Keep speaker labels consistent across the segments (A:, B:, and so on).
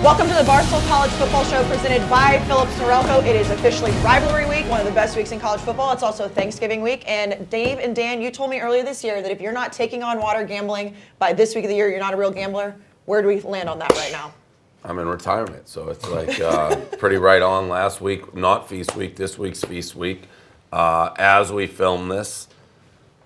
A: Welcome to the Barstool College Football Show presented by Phillips Norelco. It is officially rivalry week, one of the best weeks in college football. It's also Thanksgiving week. And Dave and Dan, you told me earlier this year that if you're not taking on water gambling by this week of the year, you're not a real gambler. Where do we land on that right now?
B: I'm in retirement, so it's like pretty right on. Last week, not feast week. This week's feast week. As we film this,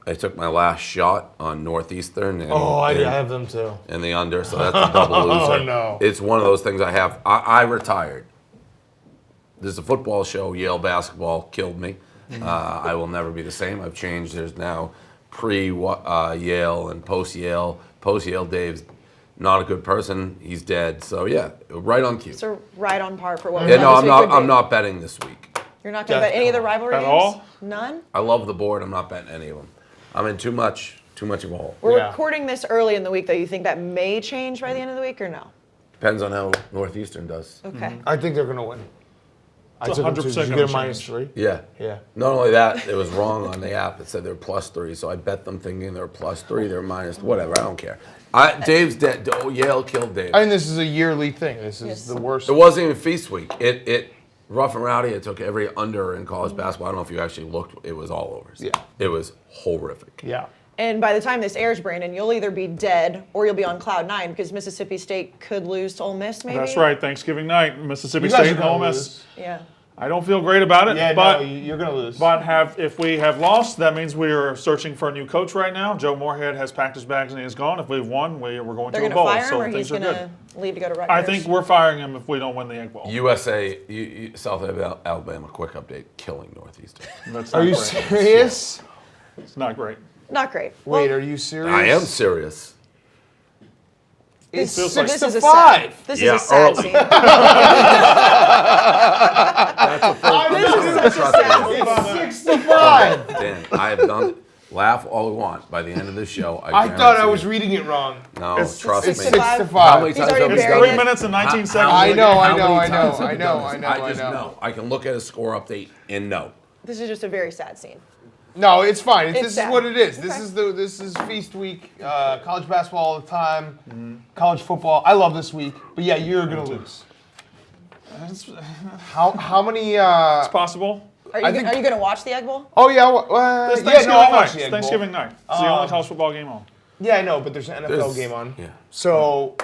B: I took my last shot on Northeastern. And,
C: I have them too.
B: And the under, so that's a double loser.
C: Oh, no.
B: It's one of those things I have. I retired. This is a football show. Yale basketball killed me. I will never be the same. I've changed. There's now pre-Yale and post-Yale. Post-Yale Dave's not a good person. He's dead. So, yeah, right on cue.
A: So right on par for what
B: Yeah, no, I'm not betting this week.
A: You're not going to bet any of the rivalry games?
D: At all?
A: None?
B: I love the board. I'm not betting any of them. I'm in too much of a hole.
A: We're recording this early in the week, though. You think that may change by the end of the week or no?
B: Depends on how Northeastern does.
A: Okay.
C: I think they're going to win. I took them to. Did you get a -3?
B: Yeah.
C: Yeah.
B: Not only that, it was wrong on the app. It said they're +3, so I bet them thinking they're +3. They're minus, whatever. I don't care. Dave's dead. Yale killed Dave.
C: I mean, this is a yearly thing. This is the worst.
B: It wasn't even feast week. It rough and rowdy. It took every under in college basketball. I don't know if you actually looked. It was all overs.
C: Yeah.
B: It was horrific.
C: Yeah.
A: And by the time this airs, Brandon, you'll either be dead or you'll be on cloud nine because Mississippi State could lose to Ole Miss, maybe?
D: That's right. Thanksgiving night, Mississippi
C: You guys
D: State
C: are
D: and Ole
C: gonna
D: Miss.
C: lose.
A: Yeah.
D: I don't feel great about it.
C: Yeah,
D: but,
C: no, you're going to lose.
D: But if we have lost, that means we are searching for a new coach right now. Joe Moorhead has packed his bags and he is gone. If we've won, we're going
A: They're
D: to a
A: going to
D: bowl.
A: fire him
D: So
A: or he's
D: things are
A: going
D: good.
A: to leave to go to Rutgers?
D: I think we're firing him if we don't win the Egg Bowl.
B: USA, South Alabama, quick update, killing Northeastern.
D: That's
C: Are
D: not
C: you
D: great.
C: serious?
D: It's not great.
A: Not great.
C: Wait,
A: Well,
C: are you serious?
B: I am serious.
C: It's
D: feels
A: so
D: like
C: 6
A: this
C: to
A: is
C: 5.
A: This
B: Yeah,
A: is a sad
B: early.
A: scene.
B: That's the first
A: This is such a
B: trust
A: sad
B: me.
A: scene.
C: It's 6 to 5.
B: Dan, I have done. Laugh all we want. By the end of this show,
C: I thought I was reading it wrong.
B: No,
D: It's
B: trust
C: It's
B: me.
C: 6 to
B: How
C: 5.
B: many
A: He's
B: times
A: already
B: have we
D: It's
A: buried
B: done
D: 3
A: it.
D: minutes and 19 seconds.
C: I know,
B: How
C: I
B: many
C: know, I
B: times
C: know,
B: have we
C: I
B: done
C: know,
B: this?
C: I know,
B: I
C: I
B: just
C: know.
B: know. I can look at a score update and know.
A: This is just a very sad scene.
C: No, it's fine.
A: It's
C: This is
A: sad.
C: what it is.
A: Okay.
C: This is feast week. College basketball all the time. College football. I love this week. But yeah, you're gonna lose. How many?
D: It's possible.
A: Are
C: I
A: you
C: think-
A: going to watch the Egg Bowl?
C: Oh yeah.
D: It's
C: Yeah,
D: Thanksgiving
C: no, I'll
D: night.
C: watch the
D: It's
C: Egg Bowl.
D: Thanksgiving night. It's the only college football game on.
C: Yeah, I know, but there's an NFL
B: There's-
C: game on.
B: Yeah.
C: So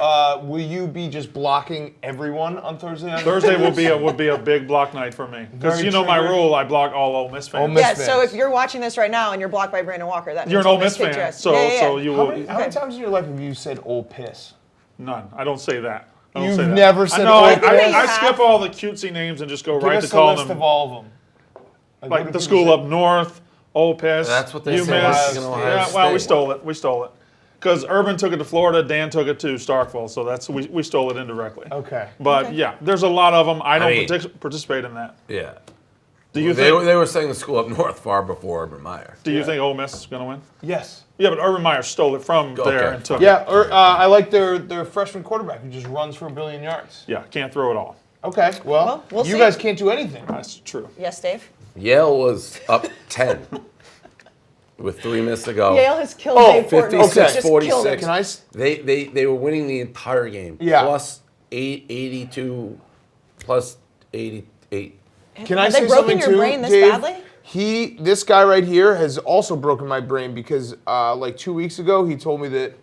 C: will you be just blocking everyone on Thursday night?
D: Thursday would be a big block night for me because
C: Very
D: you know my
C: triggered.
D: rule. I block all Ole Miss fans.
C: Ole Miss
A: Yeah,
C: fans.
A: so if you're watching this right now and you're blocked by Brandon Walker, that means
D: You're an
A: Ole
D: Ole Miss
A: kicked your
D: fan,
A: ass.
D: so
A: Yeah.
D: so you
C: How
D: will.
C: many times in your life have you said "old piss"?
D: None. I don't say that. I don't
C: You've
D: say that.
C: never said
D: I know.
C: Ole Miss?
D: I skip all the cutesy names and just go
C: Give
D: right
C: us
D: to
C: a
D: calling
C: list
D: them
C: of all of them. What
D: like
C: do
D: the
C: people
D: school
C: say?
D: up north, Ole Piss.
B: That's what they
D: UMass.
B: say.
C: Ohio
D: Yeah,
B: State.
D: well, we stole it. We stole it. Because Urban took it to Florida, Dan took it to Starkville, so we stole it indirectly.
C: Okay.
D: But yeah, there's a lot of them. I don't
B: mean-
D: participate in that.
B: Yeah.
D: Do you
B: They
D: think?
B: were saying the school up north far before Urban Meyer.
D: Do you think Ole Miss is going to win?
C: Yes.
D: Yeah, but Urban Meyer stole it from there
B: Okay.
D: and took it.
C: Yeah. I like their freshman quarterback who just runs for 1 billion yards.
D: Yeah, can't throw it all.
C: Okay. Well,
A: we'll
C: you
A: see.
C: guys can't do anything.
D: That's true.
A: Yes, Dave?
B: Yale was up 10 with 3 minutes to go.
A: Yale has killed
C: Oh,
A: Dave Portnoy.
B: 56,
A: Just killed him.
B: 46.
C: Can I?
B: They were winning the entire game.
C: Yeah.
B: Plus 82, plus 88.
C: Can I
A: Have
C: say
A: they broken
C: something
A: your
C: too,
A: brain this
C: Dave?
A: badly?
C: This guy right here has also broken my brain because like 2 weeks ago he told me that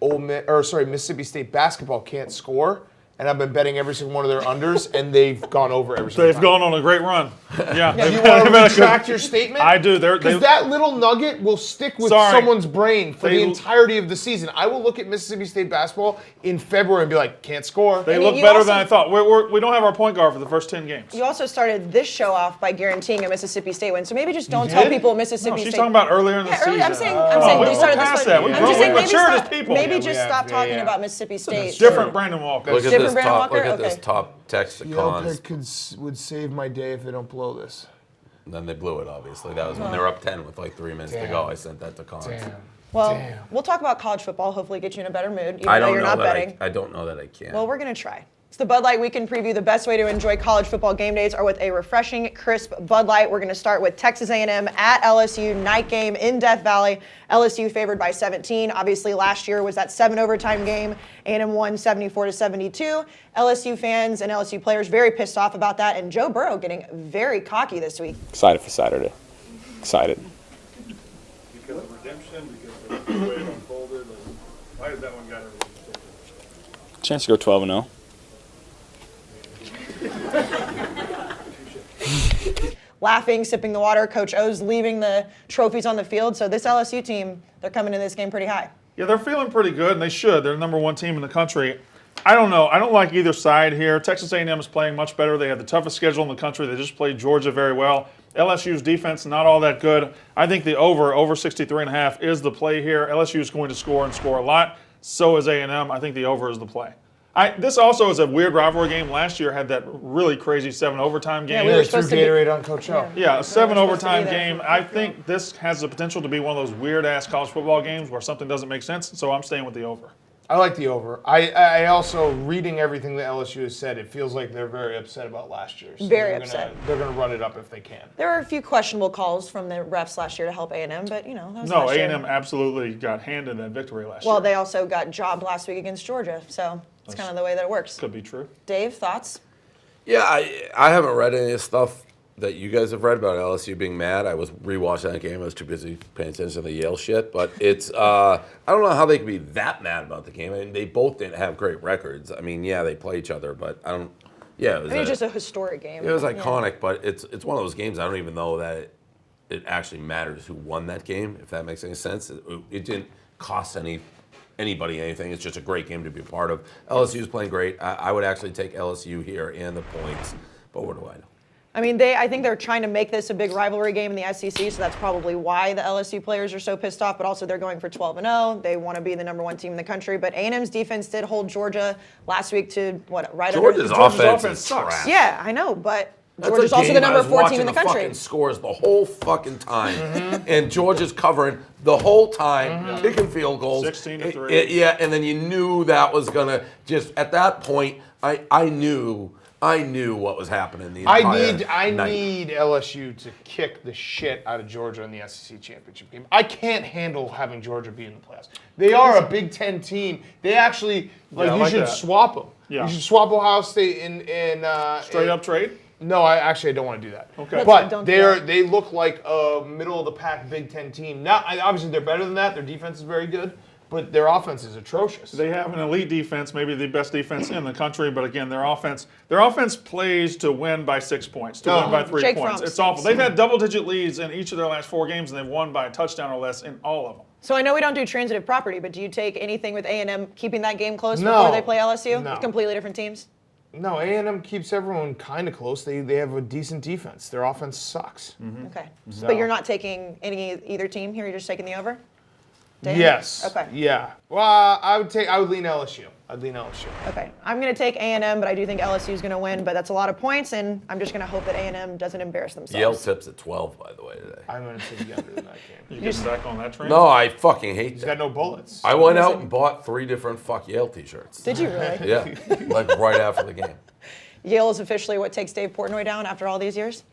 C: Mississippi State basketball can't score, and I've been betting every single one of their unders, and they've gone over every single
D: They've
C: time.
D: gone on a great run. Yeah.
C: Do you want to retract your statement?
D: I do.
C: Because that little nugget will stick with
D: Sorry.
C: someone's brain for the
D: They-
C: entirety of the season. I will look at Mississippi State basketball in February and be like, can't score.
D: They
A: I mean,
D: look
A: you
D: better
A: also-
D: than I thought. We don't have our point guard for the first 10 games.
A: You also started this show off by guaranteeing a Mississippi State win, so maybe just don't
C: did?
A: tell people Mississippi
D: No,
A: State.
D: she's talking about earlier in the
A: Yeah,
D: season.
A: early, I'm saying
D: Come on,
A: you
D: we're
A: started this
D: past
A: one.
D: that.
A: I'm just saying maybe
D: matured as
A: stop,
D: people.
A: maybe
C: Yeah,
A: just
C: we
A: stop
C: have,
A: talking
C: yeah.
A: about Mississippi State.
D: Different Brandon Walker.
B: Look at
A: Different
B: this
A: Brandon
B: top. Look
A: Walker?
B: at this
A: Okay.
B: top text to cons.
C: would save my day if they don't blow this.
B: Then they blew it. Obviously, that was when they were up 10 with like 3 minutes to go. I sent that to cons.
A: Well,
C: Damn.
A: we'll talk about college football. Hopefully, get you in a better mood. Even
B: I
A: though
B: don't
A: you're
B: know
A: not
B: that
A: betting.
B: I don't know that I can.
A: Well, we're gonna try. It's the Bud Light Weekend Preview. The best way to enjoy college football game days are with a refreshing, crisp Bud Light. We're going to start with Texas A&M at LSU, night game in Death Valley. LSU favored by 17. Obviously, last year was that 7 overtime game. A&M won 74-72. LSU fans and LSU players very pissed off about that, and Joe Burrow getting very cocky this week.
E: Excited for Saturday. Excited.
D: Because of redemption, because of the way it unfolded. Why did that one got everything?
E: Chance to go 12-0.
A: Laughing, sipping the water. Coach O's leaving the trophies on the field. So this LSU team, they're coming in this game pretty high.
D: Yeah, they're feeling pretty good, and they should. They're the number 1 team in the country. I don't know. I don't like either side here. Texas A&M is playing much better. They have the toughest schedule in the country. They just played Georgia very well. LSU's defense, not all that good. I think the over 63.5 is the play here. LSU is going to score and score a lot. So is A&M. I think the over is the play. This also is a weird rivalry game. Last year had that really crazy 7 overtime game.
A: Yeah, we were
C: Threw
A: supposed to be-
C: Gatorade on Coach O.
D: Yeah, a 7
A: supposed to be
D: overtime
A: there
D: game.
A: for
D: I think this has the potential to be one of those weird-ass college football games where something doesn't make sense, so I'm staying with the over.
C: I like the over. I also, reading everything that LSU has said, it feels like they're very upset about last year. So
A: Very
C: they're
A: upset.
C: They're going to run it up if they can.
A: There were a few questionable calls from the refs last year to help A&M, but, you know, that was
D: No,
A: last year.
D: A&M absolutely got handed that victory last year.
A: Well, they also got jobbed last week against Georgia, so it's kind of the way that it works.
D: Could be true.
A: Dave, thoughts?
B: Yeah, I haven't read any of the stuff that you guys have read about LSU being mad. I was rewatching that game. I was too busy paying attention to the Yale shit. But it's I don't know how they could be that mad about the game. I mean, they both didn't have great records. I mean, yeah, they play each other, but I don't. Yeah, it was.
A: I mean, it's just a historic game.
B: It was
A: Yeah.
B: iconic, but it's one of those games I don't even know that it actually matters who won that game. If that makes any sense, it didn't cost anybody anything. It's just a great game to be a part of. LSU is playing great. I would actually take LSU here and the points, but what do I know?
A: I mean, I think they're trying to make this a big rivalry game in the SEC, so that's probably why the LSU players are so pissed off, but also they're going for 12-0. They want to be the number 1 team in the country, but A&M's defense did hold Georgia last week to, right
B: Georgia's
A: under...
B: offense
D: offense
B: is
D: sucks.
B: trash.
A: Yeah, I know, but
B: That's
A: Georgia's
B: a
A: also
B: game
A: the number
B: I was
A: 4 team in
B: watching
A: the country.
B: Fucking scores the whole fucking time, and Georgia's covering the whole time, kicking field goals.
D: 16-3.
B: Yeah, and then you knew that was gonna just at that point. I knew what was happening the entire
C: I
B: night.
C: need LSU to kick the shit out of Georgia in the SEC championship game. I can't handle having Georgia be in the playoffs. They are a Big Ten team. They actually
D: I
C: you
D: like
C: should
D: that.
C: swap them.
D: Yeah.
C: You should swap Ohio State in
D: Straight up trade?
C: No, I don't want to do that.
D: Okay.
C: But
A: Don't do
C: they look like a middle of the pack Big Ten team. Now, obviously they're better than that. Their defense is very good, but their offense is atrocious.
D: They have an elite defense, maybe the best defense in the country, but again, their offense plays to win by 6 points, to win by 3
A: Jake
D: points.
A: Fromm
D: It's awful. They've had double-digit leads in each of their last 4 games, and they've won by a touchdown or less in all of them.
A: So I know we don't do transitive property, but do you take anything with A&M keeping that game close
C: No.
A: before they play LSU?
C: No.
A: Completely different teams?
C: No, A&M keeps everyone kind of close. They have a decent defense. Their offense sucks.
A: Okay.
C: So-
A: But you're not taking either team here? You're just taking the over? Dan?
C: Yes.
A: Okay.
C: Yeah. Well, I would lean LSU. I'd lean LSU.
A: Okay. I'm going to take A&M, but I do think LSU is going to win, but that's a lot of points, and I'm just going to hope that A&M doesn't embarrass themselves.
B: Yale tips at 12, by the way, today.
C: I'm going to take the under in that game.
D: You get back on that train?
B: No, I fucking hate
C: He's
B: that.
C: got no bullets.
B: I went out and bought 3 different fuck Yale t-shirts.
A: Did you really?
B: Yeah, like right after the game.
A: Yale is officially what takes Dave Portnoy down after all these years?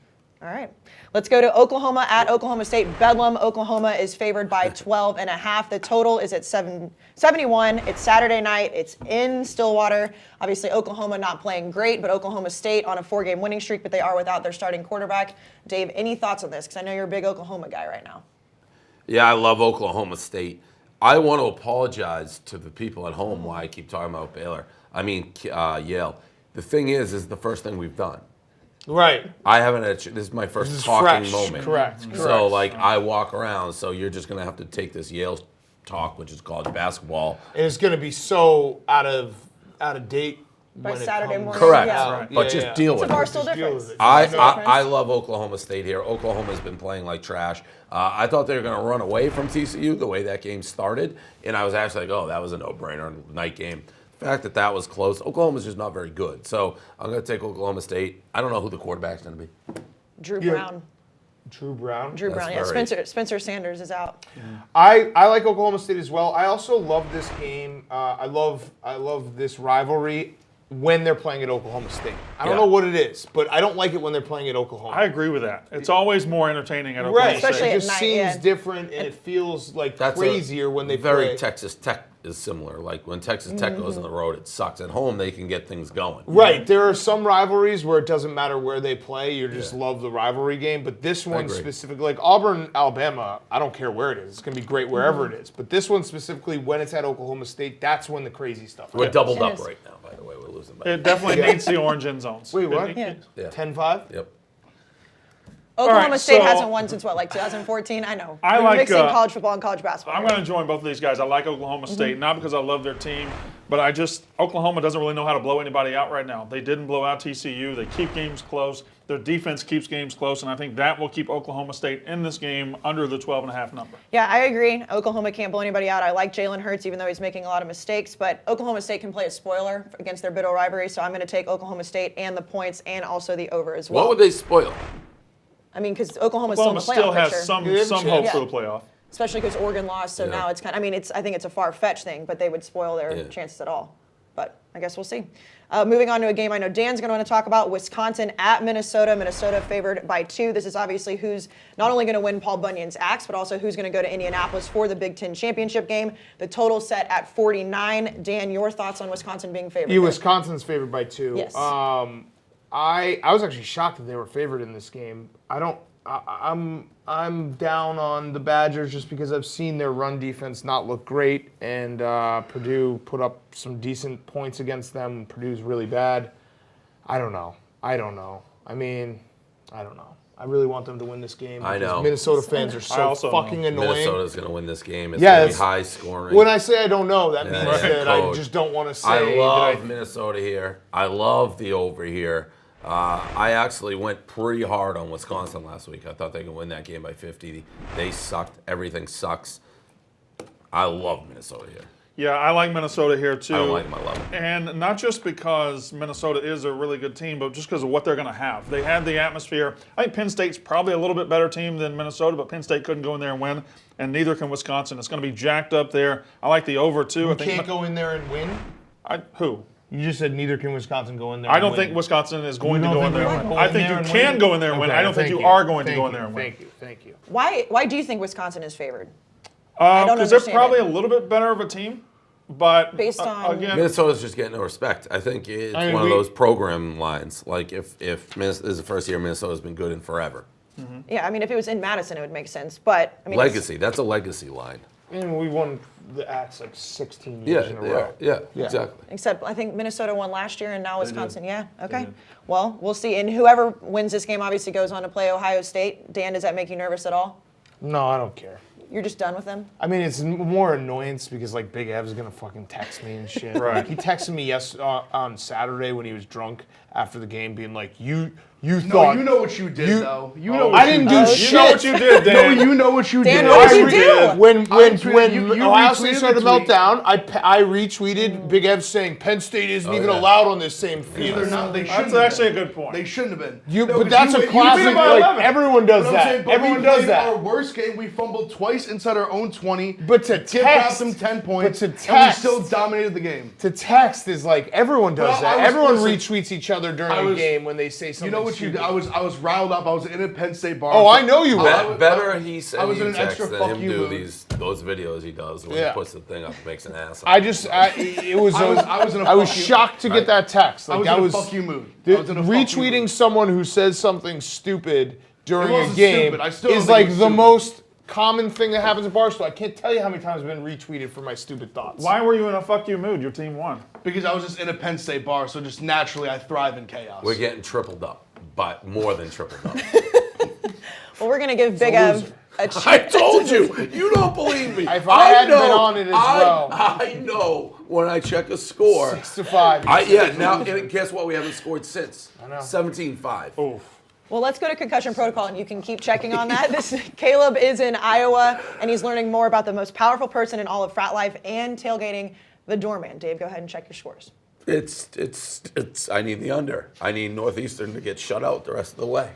A: All right. Let's go to Oklahoma at Oklahoma State. Bedlam, Oklahoma is favored by 12.5. The total is at 71. It's Saturday night. It's in Stillwater. Obviously, Oklahoma not playing great, but Oklahoma State on a 4-game winning streak, but they are without their starting quarterback. Dave, any thoughts on this? Because I know you're a big Oklahoma guy right now.
B: Yeah, I love Oklahoma State. I want to apologize to the people at home why I keep talking about Baylor. I mean, Yale. The thing is the first thing we've done.
C: Right.
B: I haven't had, this is my first
C: This is
B: talking
C: fresh.
B: moment.
C: Correct.
B: So,
C: Correct.
B: like, I walk around, so you're just going to have to take this Yale talk, which is college basketball.
C: And it's going to be so out of date
A: By
C: when it
A: Saturday
C: comes
A: morning.
B: Correct.
A: Yeah.
D: Right.
B: But
C: Yeah,
B: just
C: yeah.
B: deal
A: It's a
B: with it.
A: Barstool
C: Just deal
A: difference.
C: with it.
B: I love Oklahoma State here. Oklahoma's been playing like trash. I thought they were going to run away from TCU the way that game started, and I was actually like, oh, that was a no-brainer night game. The fact that was close, Oklahoma's just not very good. So I'm going to take Oklahoma State. I don't know who the quarterback's going to be.
A: Drew
C: Yeah.
A: Brown.
C: Drew Brown.
A: Drew
B: That's
A: Brown. Yeah,
B: very-
A: Spencer Sanders is out.
C: I like Oklahoma State as well. I also love this game. I love this rivalry. when they're playing at Oklahoma State. I don't
B: Yeah.
C: know what it is, but I don't like it when they're playing at Oklahoma.
D: I agree with that. It's always more entertaining at
C: Right,
D: Oklahoma State.
A: Especially
C: it
A: at
C: just
A: night,
C: seems
A: yeah.
C: different, and it feels like
B: That's
C: crazier when they
B: very
C: play.
B: Texas Tech is similar. Like when Texas Tech goes on the road, it sucks. At home, they can get things going.
C: Right, there are some rivalries where it doesn't matter where they play, you just love the rivalry game, but this one
B: agree.
C: specifically, like Auburn, Alabama, I don't care where it is. It's going to be great wherever it is. But this one specifically, when it's at Oklahoma State, that's when the crazy stuff
B: We're
C: happens.
B: doubled
A: It
B: up
A: is.
B: right now, by the way. We're losing by
D: It definitely needs the orange end zones.
C: Wait, what?
A: Yeah.
B: Yeah.
C: 10-5?
B: Yep.
A: Oklahoma
D: right,
A: State
D: so-
A: hasn't won since what, like 2014? I know.
D: I
A: We're
D: like,
A: mixing
D: uh,
A: college football and college basketball.
D: I'm
A: here.
D: going to join both of these guys. I like Oklahoma State, not because I love their team, but Oklahoma doesn't really know how to blow anybody out right now. They didn't blow out TCU. They keep games close. Their defense keeps games close, and I think that will keep Oklahoma State in this game under the 12.5 number.
A: Yeah, I agree. Oklahoma can't blow anybody out. I like Jalen Hurts, even though he's making a lot of mistakes. But Oklahoma State can play a spoiler against their bitter rivalry, so I'm going to take Oklahoma State and the points and also the over as well.
B: What would they spoil?
A: I mean, because Oklahoma's
D: Oklahoma
A: still in
D: still
A: the playoff
D: has
A: picture.
D: some
C: Yeah,
D: hope
A: yeah.
D: for the playoff.
A: Especially because Oregon lost, so
B: Yeah.
A: now it's kind of, I think it's a far-fetched thing, but they would spoil their
B: Yeah.
A: chances at all. But I guess we'll see. Moving on to a game I know Dan's going to want to talk about, Wisconsin at Minnesota. Minnesota favored by 2. This is obviously who's not only going to win Paul Bunyan's axe, but also who's going to go to Indianapolis for the Big Ten championship game. The total set at 49. Dan, your thoughts on Wisconsin being favored?
C: Yeah,
A: there?
C: Wisconsin's favored by 2.
A: Yes.
C: I was actually shocked that they were favored in this game. I'm down on the Badgers just because I've seen their run defense not look great, and Purdue put up some decent points against them. Purdue's really bad. I don't know. I mean, I don't know. I really want them to win this game.
B: I
C: because
B: know.
C: Minnesota fans are
D: I
C: so
D: also
C: fucking
D: know.
C: annoying.
B: Minnesota's going to win this game. It's
C: Yeah,
B: going to be
C: it's-
B: high scoring.
C: When I say I don't know, that
B: Yeah,
C: means
B: yeah.
C: that I
B: Code.
C: just don't want to say
B: I love
C: that
B: Minnesota here. I love the over here. I actually went pretty hard on Wisconsin last week. I thought they could win that game by 50. They sucked. Everything sucks. I love Minnesota here.
D: Yeah, I like Minnesota here too.
B: I don't like them. I love them.
D: And not just because Minnesota is a really good team, but just because of what they're going to have. They had the atmosphere. I think Penn State's probably a little bit better team than Minnesota, but Penn State couldn't go in there and win, and neither can Wisconsin. It's going to be jacked up there. I like the over too.
C: you
D: I think
C: can't go in there and win.
D: Who?
C: You just said neither can Wisconsin go in there.
D: I don't
C: and
D: think
C: win.
D: Wisconsin is going
C: You
D: to
C: don't
D: go in
C: think
D: there
C: they
D: and
C: can
D: win.
C: go
D: I
C: in
D: think
C: there
D: you
C: and
D: can
C: win?
D: go in there and win.
C: Okay,
D: I don't think
C: thank
D: you are going to
C: Thank
D: go in
C: you,
D: there and win.
C: Thank you.
A: Why do you think Wisconsin is favored? don't
D: Because they're
A: understand
D: probably
A: it.
D: a little bit better of a team, but
A: Based on-
D: again,
B: Minnesota's just getting no respect. I think it's
C: I
B: one of
C: agree.
B: those program lines. Like if this is the first year Minnesota's been good in forever.
A: Yeah, I mean, if it was in Madison, it would make sense. But I mean, it's-
B: Legacy. That's a legacy line.
C: And we won the Axe like 16
B: Yeah,
C: years in a row.
B: yeah, exactly.
A: Except I think Minnesota won last year and now Wisconsin. Yeah, okay. Well, we'll see. And whoever wins this game obviously goes on to play Ohio State. Dan, does that make you nervous at all?
C: No, I don't care.
A: You're just done with them?
C: I mean, it's more annoyance because like Big Ev's gonna fucking text me and shit.
D: Right.
C: Like, he texted me on Saturday when he was drunk after the game, being like, "You
F: No,
C: thought
F: you know what you did, though. You know what
C: I
F: you
C: didn't
F: did.
C: do
D: you
C: shit.
D: know what you did,
F: No,
D: Dan.
F: you know what you
A: Dan,
F: did.
A: what did
F: I
A: you
F: re-
A: do?
C: When
F: retweeted- you
C: Ohio
F: retweeted
C: State
F: the
C: started to
F: tweet.
C: melt down, I retweeted Big Ev saying Penn State isn't even
B: yeah.
C: allowed on this same field.
F: They're not. They shouldn't.
D: That's
F: have
D: actually a
F: been.
D: good point.
F: They shouldn't have been.
C: But
F: 'cause
C: that's a
F: you
C: classic.
D: beat 'em by
C: Like
D: 11.
C: everyone does
F: But I'm
C: that.
F: saying, but
C: Everyone
F: we
C: does
F: played
C: that.
F: Our worst game, we fumbled twice inside our own 20.
C: But to
F: Give
C: text
F: them 10 points,
C: But to
F: and we
C: text,
F: still dominated the game.
C: to text is like everyone does
F: Well,
C: that.
F: I was-
C: Everyone
F: listen,
C: retweets each other during
F: I
C: a
F: was-
C: game when they say something.
F: You know what you
C: stupid.
F: did? I was riled up. I was in a Penn State bar.
C: Oh, I know you were.
B: Better he
F: I
B: send
F: was in
B: you
F: an
B: text
F: extra
B: than
F: fuck
B: him
F: you
B: do
F: mood.
B: those videos he does when
C: Yeah.
B: he puts the thing up and makes an ass.
C: I was
F: I was
C: shocked to get that text.
F: I
C: Like
F: was in a fuck you mood. I was in a fuck you
C: retweeting
F: mood.
C: someone who says something stupid during
F: It
C: a
F: wasn't
C: game
F: stupid. I still don't
C: is
F: think it
C: like
F: was
C: the
F: stupid.
C: most common thing that happens at Barstool. I can't tell you how many times I've been retweeted for my stupid thoughts.
D: Why were you in a fuck you mood? Your team won.
F: Because I was just in a Penn State bar, so just naturally I thrive in chaos.
B: We're getting tripled up, but more than tripled up.
A: Well, we're going to give Big Ev a
B: I
A: chance.
B: told you. You don't believe me.
C: If I hadn't been on it as well.
B: I know when I check a score.
C: 6-5.
B: Now and guess what? We haven't scored since.
C: I know.
B: 17-5.
A: Well, let's go to concussion protocol, and you can keep checking on that. Caleb is in Iowa, and he's learning more about the most powerful person in all of frat life and tailgating, the doorman. Dave, go ahead and check your scores.
B: It's. I need the under. I need Northeastern to get shut out the rest of the way.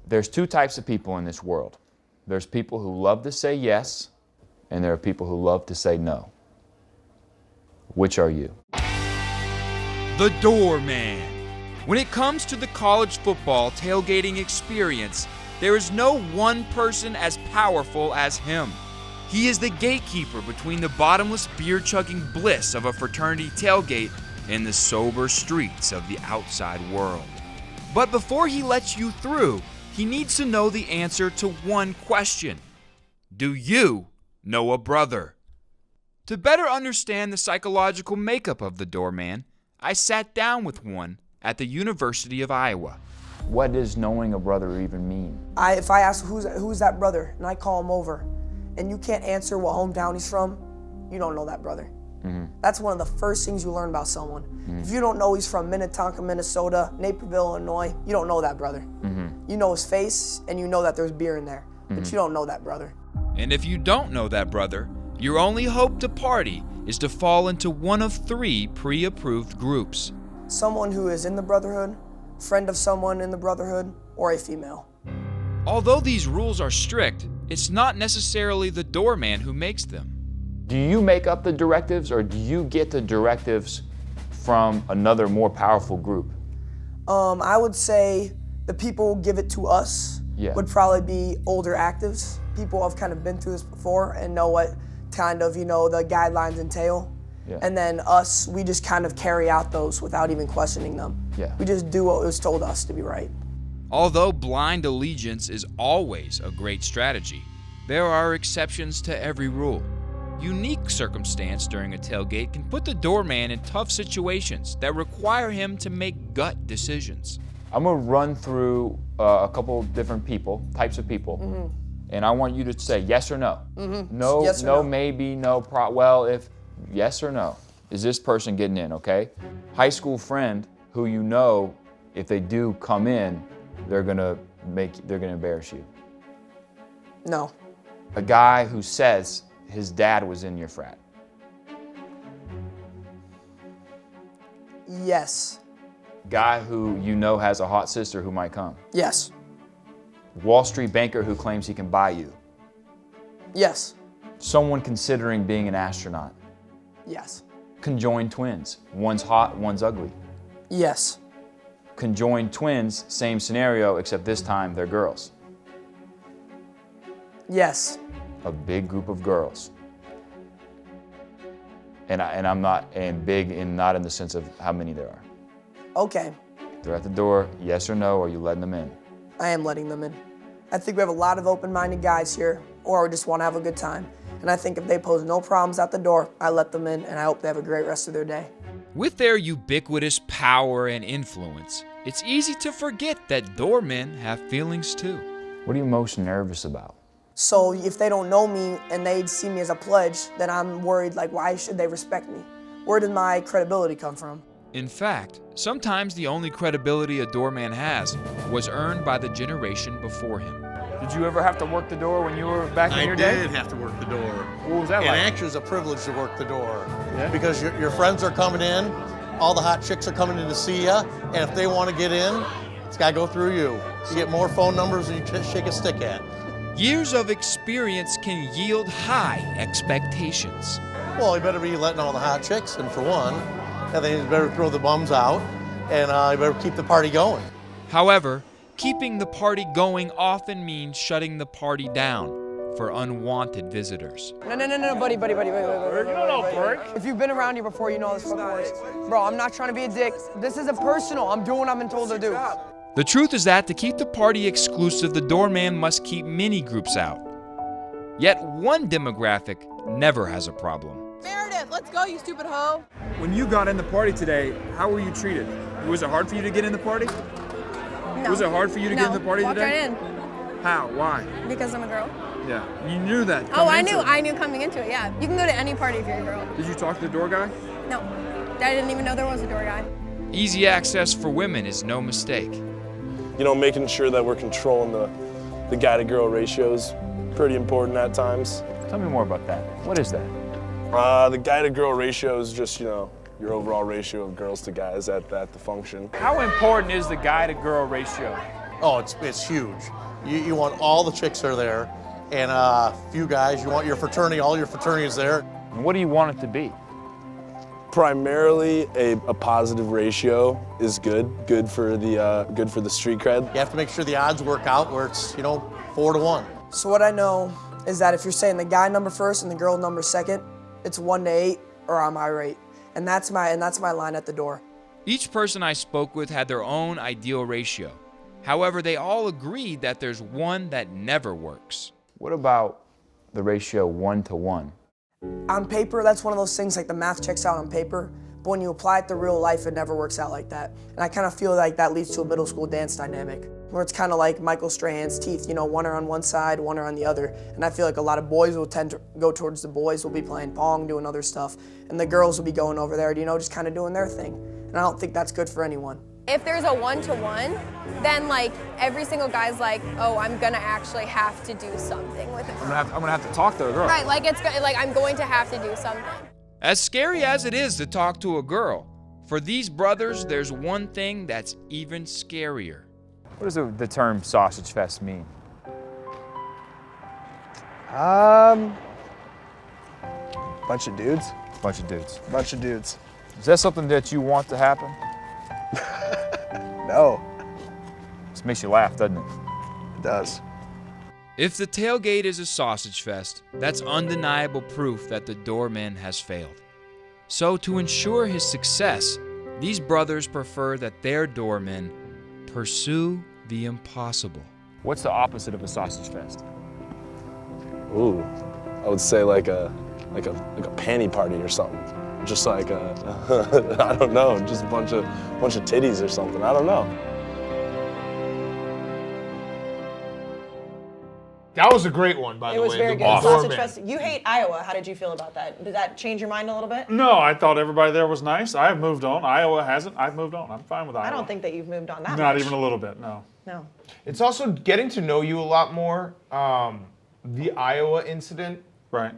G: There's two types of people in this world. There's people who love to say yes, and there are people who love to say no. Which are you?
H: The doorman. When it comes to the college football tailgating experience, there is no one person as powerful as him. He is the gatekeeper between the bottomless beer-chugging bliss of a fraternity tailgate and the sober streets of the outside world. But before he lets you through, he needs to know the answer to one question. Do you know a brother? To better understand the psychological makeup of the doorman, I sat down with one at the University of Iowa.
G: What does knowing a brother even mean?
I: If I ask who's that brother, and I call him over, and you can't answer what hometown he's from, you don't know that brother. That's one of the first things you learn about someone. If you don't know he's from Minnetonka, Minnesota, Naperville, Illinois, you don't know that brother. You know his face, and you know that there's beer in there, but you don't know that brother.
H: And if you don't know that brother, your only hope to party is to fall into one of 3 pre-approved groups.
I: Someone who is in the brotherhood, friend of someone in the brotherhood, or a female.
H: Although these rules are strict, it's not necessarily the doorman who makes them.
G: Do you make up the directives, or do you get the directives from another more powerful group?
I: I would say the people who give it to us would probably be older actives. People who have kind of been through this before and know what kind of, the guidelines entail. And then us, we just kind of carry out those without even questioning them. We just do what was told us to be right.
H: Although blind allegiance is always a great strategy, there are exceptions to every rule. Unique circumstance during a tailgate can put the doorman in tough situations that require him to make gut decisions.
G: I'm gonna run through a couple different types of people, and I want you to say yes or no. No,
I: Yes or
G: no,
I: no.
G: maybe, no, well, if yes or no. Is this person getting in, okay? High school friend who you know, if they do come in, they're gonna embarrass you.
I: No.
G: A guy who says his dad was in your frat.
I: Yes.
G: Guy who you know has a hot sister who might come.
I: Yes.
G: Wall Street banker who claims he can buy you.
I: Yes.
G: Someone considering being an astronaut.
I: Yes.
G: Conjoined twins. One's hot, one's ugly.
I: Yes.
G: Conjoined twins, same scenario, except this time they're girls.
I: Yes.
G: A big group of girls. And I'm not, and big and not in the sense of how many there are.
I: Okay.
G: They're at the door, yes or no, or you letting them in?
I: I am letting them in. I think we have a lot of open-minded guys here, or just want to have a good time. And I think if they pose no problems at the door, I let them in, and I hope they have a great rest of their day.
H: With their ubiquitous power and influence, it's easy to forget that doormen have feelings too.
G: What are you most nervous about?
I: So if they don't know me and they see me as a pledge, then I'm worried, why should they respect me? Where did my credibility come from?
H: In fact, sometimes the only credibility a doorman has was earned by the generation before him.
G: Did you ever have to work the door when you were back in your day?
J: I did have to work the door.
G: What was that
J: And
G: like?
J: actually, it's a privilege to work the door. Because your friends are coming in, all the hot chicks are coming in to see you, and if they want to get in, it's got to go through you. You get more phone numbers than you shake a stick at.
H: Years of experience can yield high expectations.
J: Well, you better be letting all the hot chicks in for one, and then you better throw the bums out, and you better keep the party going.
H: However, keeping the party going often means shutting the party down for unwanted visitors.
I: No, buddy. If you've been around here before, you know this fucking works. Bro, I'm not trying to be a dick. This isn't personal. I'm doing what I've been told to do.
H: The truth is that to keep the party exclusive, the doorman must keep many groups out. Yet one demographic never has a problem.
K: Meredith, let's go, you stupid hoe.
L: When you got in the party today, how were you treated? Was it hard for you to get in the party?
K: No.
L: Was it hard for you to get in the party
K: Walked
L: today?
K: right in.
L: How? Why?
K: Because I'm a girl.
L: Yeah. You knew that.
K: Oh,
L: coming into it.
K: I knew coming into it, yeah. You can go to any party if you're a girl.
L: Did you talk to the door guy?
K: No. I didn't even know there was a door guy.
H: Easy access for women is no mistake.
M: Making sure that we're controlling the guy-to-girl ratio is pretty important at times.
G: Tell me more about that. What is that?
M: The guy-to-girl ratio is just, your overall ratio of girls to guys at the function.
L: How important is the guy-to-girl ratio?
J: Oh, it's huge. You want all the chicks are there, and a few guys. You want your fraternity, all your fraternities there.
G: And what do you want it to be?
M: Primarily, a positive ratio is good for the street cred.
J: You have to make sure the odds work out where it's 4-1.
I: So what I know is that if you're saying the guy number first and the girl number second, it's 1-8 or I'm irate, and that's my line at the door.
H: Each person I spoke with had their own ideal ratio. However, they all agreed that there's one that never works.
G: What about the ratio 1-to-1?
I: On paper, that's one of those things like the math checks out on paper, but when you apply it to real life, it never works out like that. And I kind of feel like that leads to a middle school dance dynamic, where it's kind of like Michael Strahan's teeth, one are on one side, one are on the other. And I feel like a lot of boys will tend to go towards the boys, will be playing pong, doing other stuff, and the girls will be going over there, just kind of doing their thing. And I don't think that's good for anyone.
K: If there's a 1-to-1, then like every single guy's like, oh, I'm gonna actually have to do something with it.
L: I'm gonna have to talk to the girl.
K: Right, like I'm going to have to do something.
H: As scary as it is to talk to a girl, for these brothers, there's one thing that's even scarier.
G: What does the term sausage fest mean?
F: Bunch of dudes.
G: Bunch of dudes.
F: Bunch of dudes.
G: Is that something that you want to happen?
F: No.
G: This makes you laugh, doesn't it?
F: It does.
H: If the tailgate is a sausage fest, that's undeniable proof that the doorman has failed. So to ensure his success, these brothers prefer that their doormen pursue the impossible.
G: What's the opposite of a sausage fest?
M: Ooh, I would say like a panty party or something. Just like I don't know, just a bunch of titties or something. I don't know.
C: That was a great one, by the way.
A: It was very good. Sausage Fest. You hate Iowa. How did you feel about that? Did that change your mind a little bit?
D: No, I thought everybody there was nice. I have moved on. Iowa hasn't. I've moved on. I'm fine with Iowa.
A: I don't think that you've moved on that much.
D: Not even a little bit, no.
A: No.
C: It's also getting to know you a lot more. The Iowa incident.
D: Right.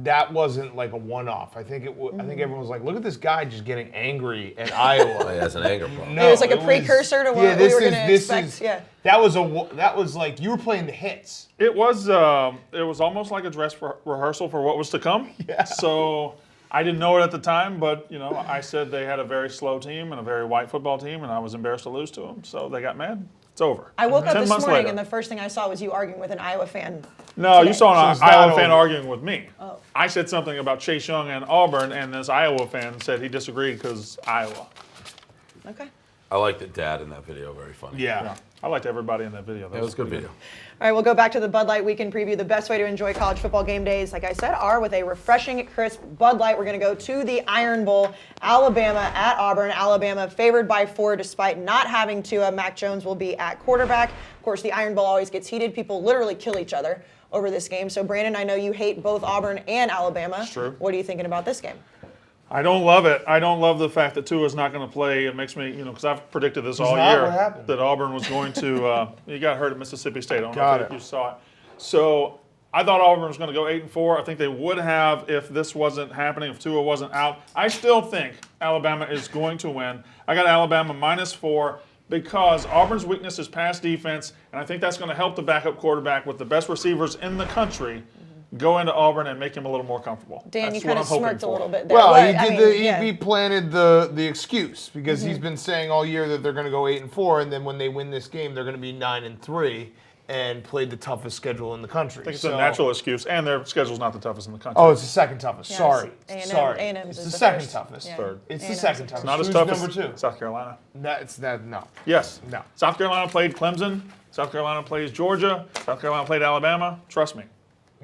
C: That wasn't like a one-off. I think I think everyone was like, "Look at this guy just getting angry at Iowa."
B: He has an anger problem.
A: No, it was like a precursor to what we were going to expect. Yeah.
C: That was like you were playing the hits.
D: It was almost like a dress rehearsal for what was to come.
C: Yeah.
D: So I didn't know it at the time, but I said they had a very slow team and a very white football team, and I was embarrassed to lose to them. So they got mad. It's over.
A: I woke up
D: 10
A: this
D: months
A: morning
D: later.
A: and the first thing I saw was you arguing with an Iowa fan.
D: No,
A: today.
D: you saw an Iowa fan arguing with me.
A: Oh.
D: I said something about Chase Young and Auburn, and this Iowa fan said he disagreed because Iowa.
A: Okay.
B: I liked the dad in that video. Very funny.
D: Yeah. I liked everybody in that video.
B: That was a good video.
A: All right, we'll go back to the Bud Light Weekend Preview. The best way to enjoy college football game days, like I said, are with a refreshing, crisp Bud Light. We're going to go to the Iron Bowl, Alabama at Auburn. Alabama favored by 4 despite not having Tua. Mac Jones will be at quarterback. Of course, the Iron Bowl always gets heated. People literally kill each other over this game. So, Brandon, I know you hate both Auburn and Alabama.
D: That's true.
A: What are you thinking about this game?
D: I don't love it. I don't love the fact that Tua's not going to play. It makes me, because I've predicted this all
C: not
D: year
C: what happened.
D: that Auburn was going to. He got hurt at Mississippi State. I don't
C: Got
D: know if
C: it.
D: you saw it. So I thought Auburn was going to go 8-4. I think they would have if this wasn't happening, if Tua wasn't out. I still think Alabama is going to win. I got Alabama -4 because Auburn's weakness is pass defense, and I think that's going to help the backup quarterback with the best receivers in the country go into Auburn and make him a little more comfortable.
A: Dan,
D: That's
A: you kind
D: what
A: of
D: I'm hoping
A: smirked a
D: for.
A: little bit there.
C: Well,
A: What?
C: he planted the excuse because he's been saying all year that they're going to go 8-4, and then when they win this game, they're going to be 9-3 and played the toughest schedule in the country.
D: I think it's a natural excuse, and their schedule's not the toughest in the country.
C: Oh, it's the second toughest.
A: Yes.
C: Sorry.
A: A&M
C: Sorry.
A: A&M's
C: It's
A: is
C: the
A: the
C: second
A: first.
C: toughest.
A: Yeah.
D: Third.
C: It's the
A: A&M's
C: second
A: is
C: toughest.
D: Not as
C: Who's
D: tough as
C: number 2?
D: South Carolina.
C: No.
D: Yes.
C: No.
D: South Carolina played Clemson. South Carolina plays Georgia. South Carolina played Alabama. Trust me.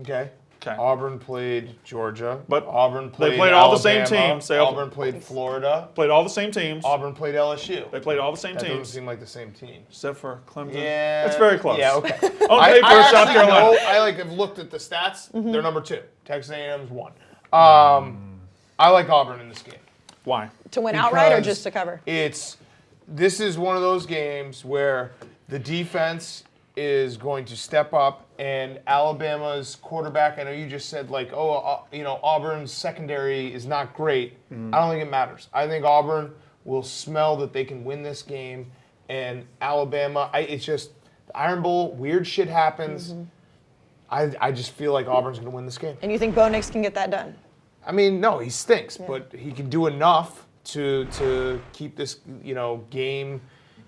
C: Okay.
D: Okay.
C: Auburn played Georgia.
D: But
C: Auburn played
D: they played all the
C: Alabama.
D: same teams.
C: Auburn played Florida.
D: Played all the same teams.
C: Auburn played LSU.
D: They played all the same
C: That doesn't
D: teams.
C: seem like the same team.
D: Except for Clemson.
C: Yeah.
D: It's very close.
C: Yeah, okay.
D: On paper, South
C: actually
D: Carolina.
C: know- I have looked at the stats. They're number 2. Texas A&M's 1. I like Auburn in this game.
D: Why?
A: To win outright or
C: Because
A: just to cover?
C: This is one of those games where the defense is going to step up, and Alabama's quarterback, I know you just said Auburn's secondary is not great. I don't think it matters. I think Auburn will smell that they can win this game, and Alabama, it's just the Iron Bowl, weird shit happens. I just feel like Auburn's going to win this game.
A: And you think Bo Nix can get that done?
C: I mean, no, he stinks, but he can do enough to keep this, game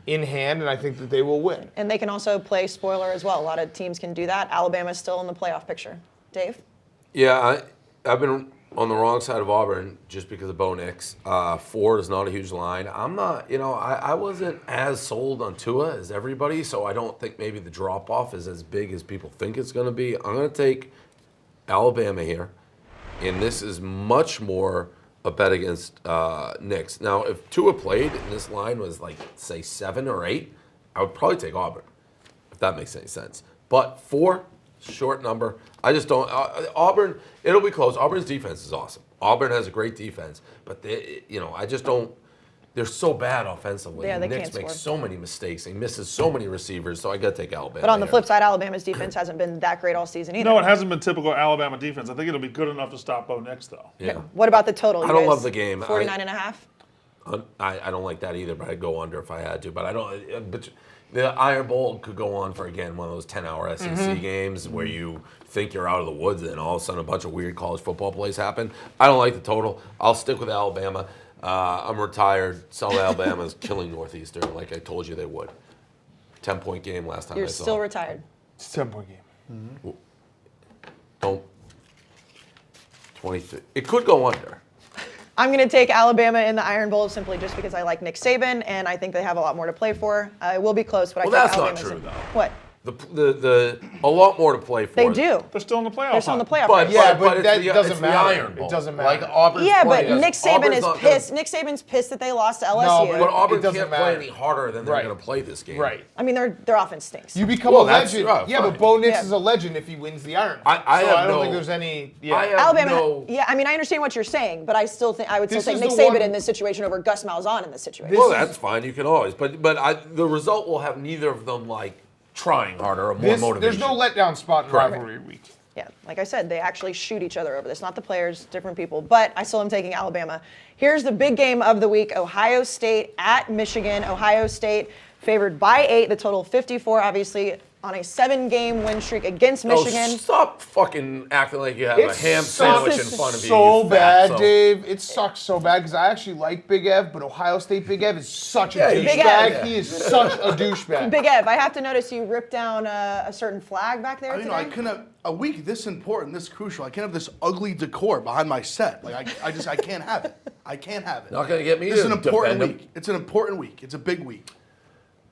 C: in hand, and I think that they will win.
A: And they can also play spoiler as well. A lot of teams can do that. Alabama's still in the playoff picture. Dave?
B: Yeah, I've been on the wrong side of Auburn just because of Bo Nix. 4 is not a huge line. I'm not, I wasn't as sold on Tua as everybody, so I don't think maybe the drop-off is as big as people think it's going to be. I'm going to take Alabama here, and this is much more a bet against Nix. Now, if Tua played and this line was like, say, 7 or 8, I would probably take Auburn, if that makes any sense. But 4, short number. I just don't. Auburn, it'll be close. Auburn's defense is awesome. Auburn has a great defense, but I just don't. They're so bad offensively.
A: Yeah, they
B: Nix
A: can't
B: makes
A: score.
B: so many mistakes. He misses so many receivers, so I got to take Alabama.
A: But on the
B: here.
A: flip side, Alabama's defense hasn't been that great all season either.
D: No, it hasn't been typical Alabama defense. I think it'll be good enough to stop Bo Nix, though.
B: Yeah.
A: What about the total?
B: I
A: You
B: don't
A: guys,
B: love the game.
A: 49.5?
B: I don't like that either, but I'd go under if I had to. But I don't. But the Iron Bowl could go on for, again, one of those 10-hour SEC games where you think you're out of the woods and then all of a sudden a bunch of weird college football plays happen. I don't like the total. I'll stick with Alabama. I'm retired. South Alabama's killing Northeastern like I told you they would. 10-point game last time
A: You're
B: I saw.
A: still retired.
C: It's a 10-point game.
B: Don't. 23. It could go under.
A: I'm going to take Alabama in the Iron Bowl simply just because I like Nick Saban and I think they have a lot more to play for. It will be close, but
B: Well,
A: I think
B: that's not
A: Alabama's
B: true,
A: in.
B: though.
A: What?
B: A lot more to play for.
A: They do.
D: They're still in the playoff.
A: They're still in the playoff.
B: But,
A: race.
C: Yeah,
B: but
C: but
B: it's
C: that
B: the,
C: doesn't
B: it's
C: matter.
B: The Iron Bowl.
C: It doesn't matter.
B: Like Auburn's
A: Yeah, but
B: playing.
A: Nick Saban
B: Auburn's
A: is
B: not
A: pissed.
B: Gonna,
A: Nick Saban's pissed that they lost to LSU.
C: No,
B: but Auburn
C: It doesn't
B: can't
C: matter.
B: play any harder than they're
C: Right.
B: going to play this game.
C: Right.
A: I mean, their offense stinks.
C: You become
B: Well,
C: a
B: that's
C: legend.
B: rough,
C: Yeah,
B: fine.
C: but Bo Nix
A: Yeah.
C: is a legend if he wins the Iron.
B: I
C: so
B: have
C: I don't
B: no-
C: think there's any. Yeah.
B: I have
A: Alabama,
B: no.
A: yeah, I mean, I understand what you're saying, but I still think I would still
C: This
A: take
C: is
A: Nick
C: the
A: Saban
C: one-
A: in this situation over Gus Malzahn in this situation.
B: Well, that's fine. You can always. But the result will have neither of them like trying harder or more motivation.
C: There's no letdown spot in
B: Correct.
C: rivalry week.
A: Yeah, like I said, they actually shoot each other over this. Not the players, different people. But I still am taking Alabama. Here's the big game of the week: Ohio State at Michigan. Ohio State favored by 8. The total 54. Obviously, on a 7-game win streak against Michigan.
B: Oh, stop fucking acting like you have a ham sandwich in front of you.
C: So
B: you
C: bad,
B: fatso.
C: Dave. It sucks so bad because I actually like Big Ev, but Ohio State Big Ev is such a
B: Big
C: douchebag.
A: Ev.
C: He is such a douchebag.
A: Big Ev, I have to notice you ripped down a certain flag back there today.
F: I couldn't have a week this important, this crucial. I can't have this ugly decor behind my set. Like I can't have it. I can't have it.
B: Not gonna get me
F: This is
B: to
F: an important
B: defend him.
F: week. It's an important week. It's a big week.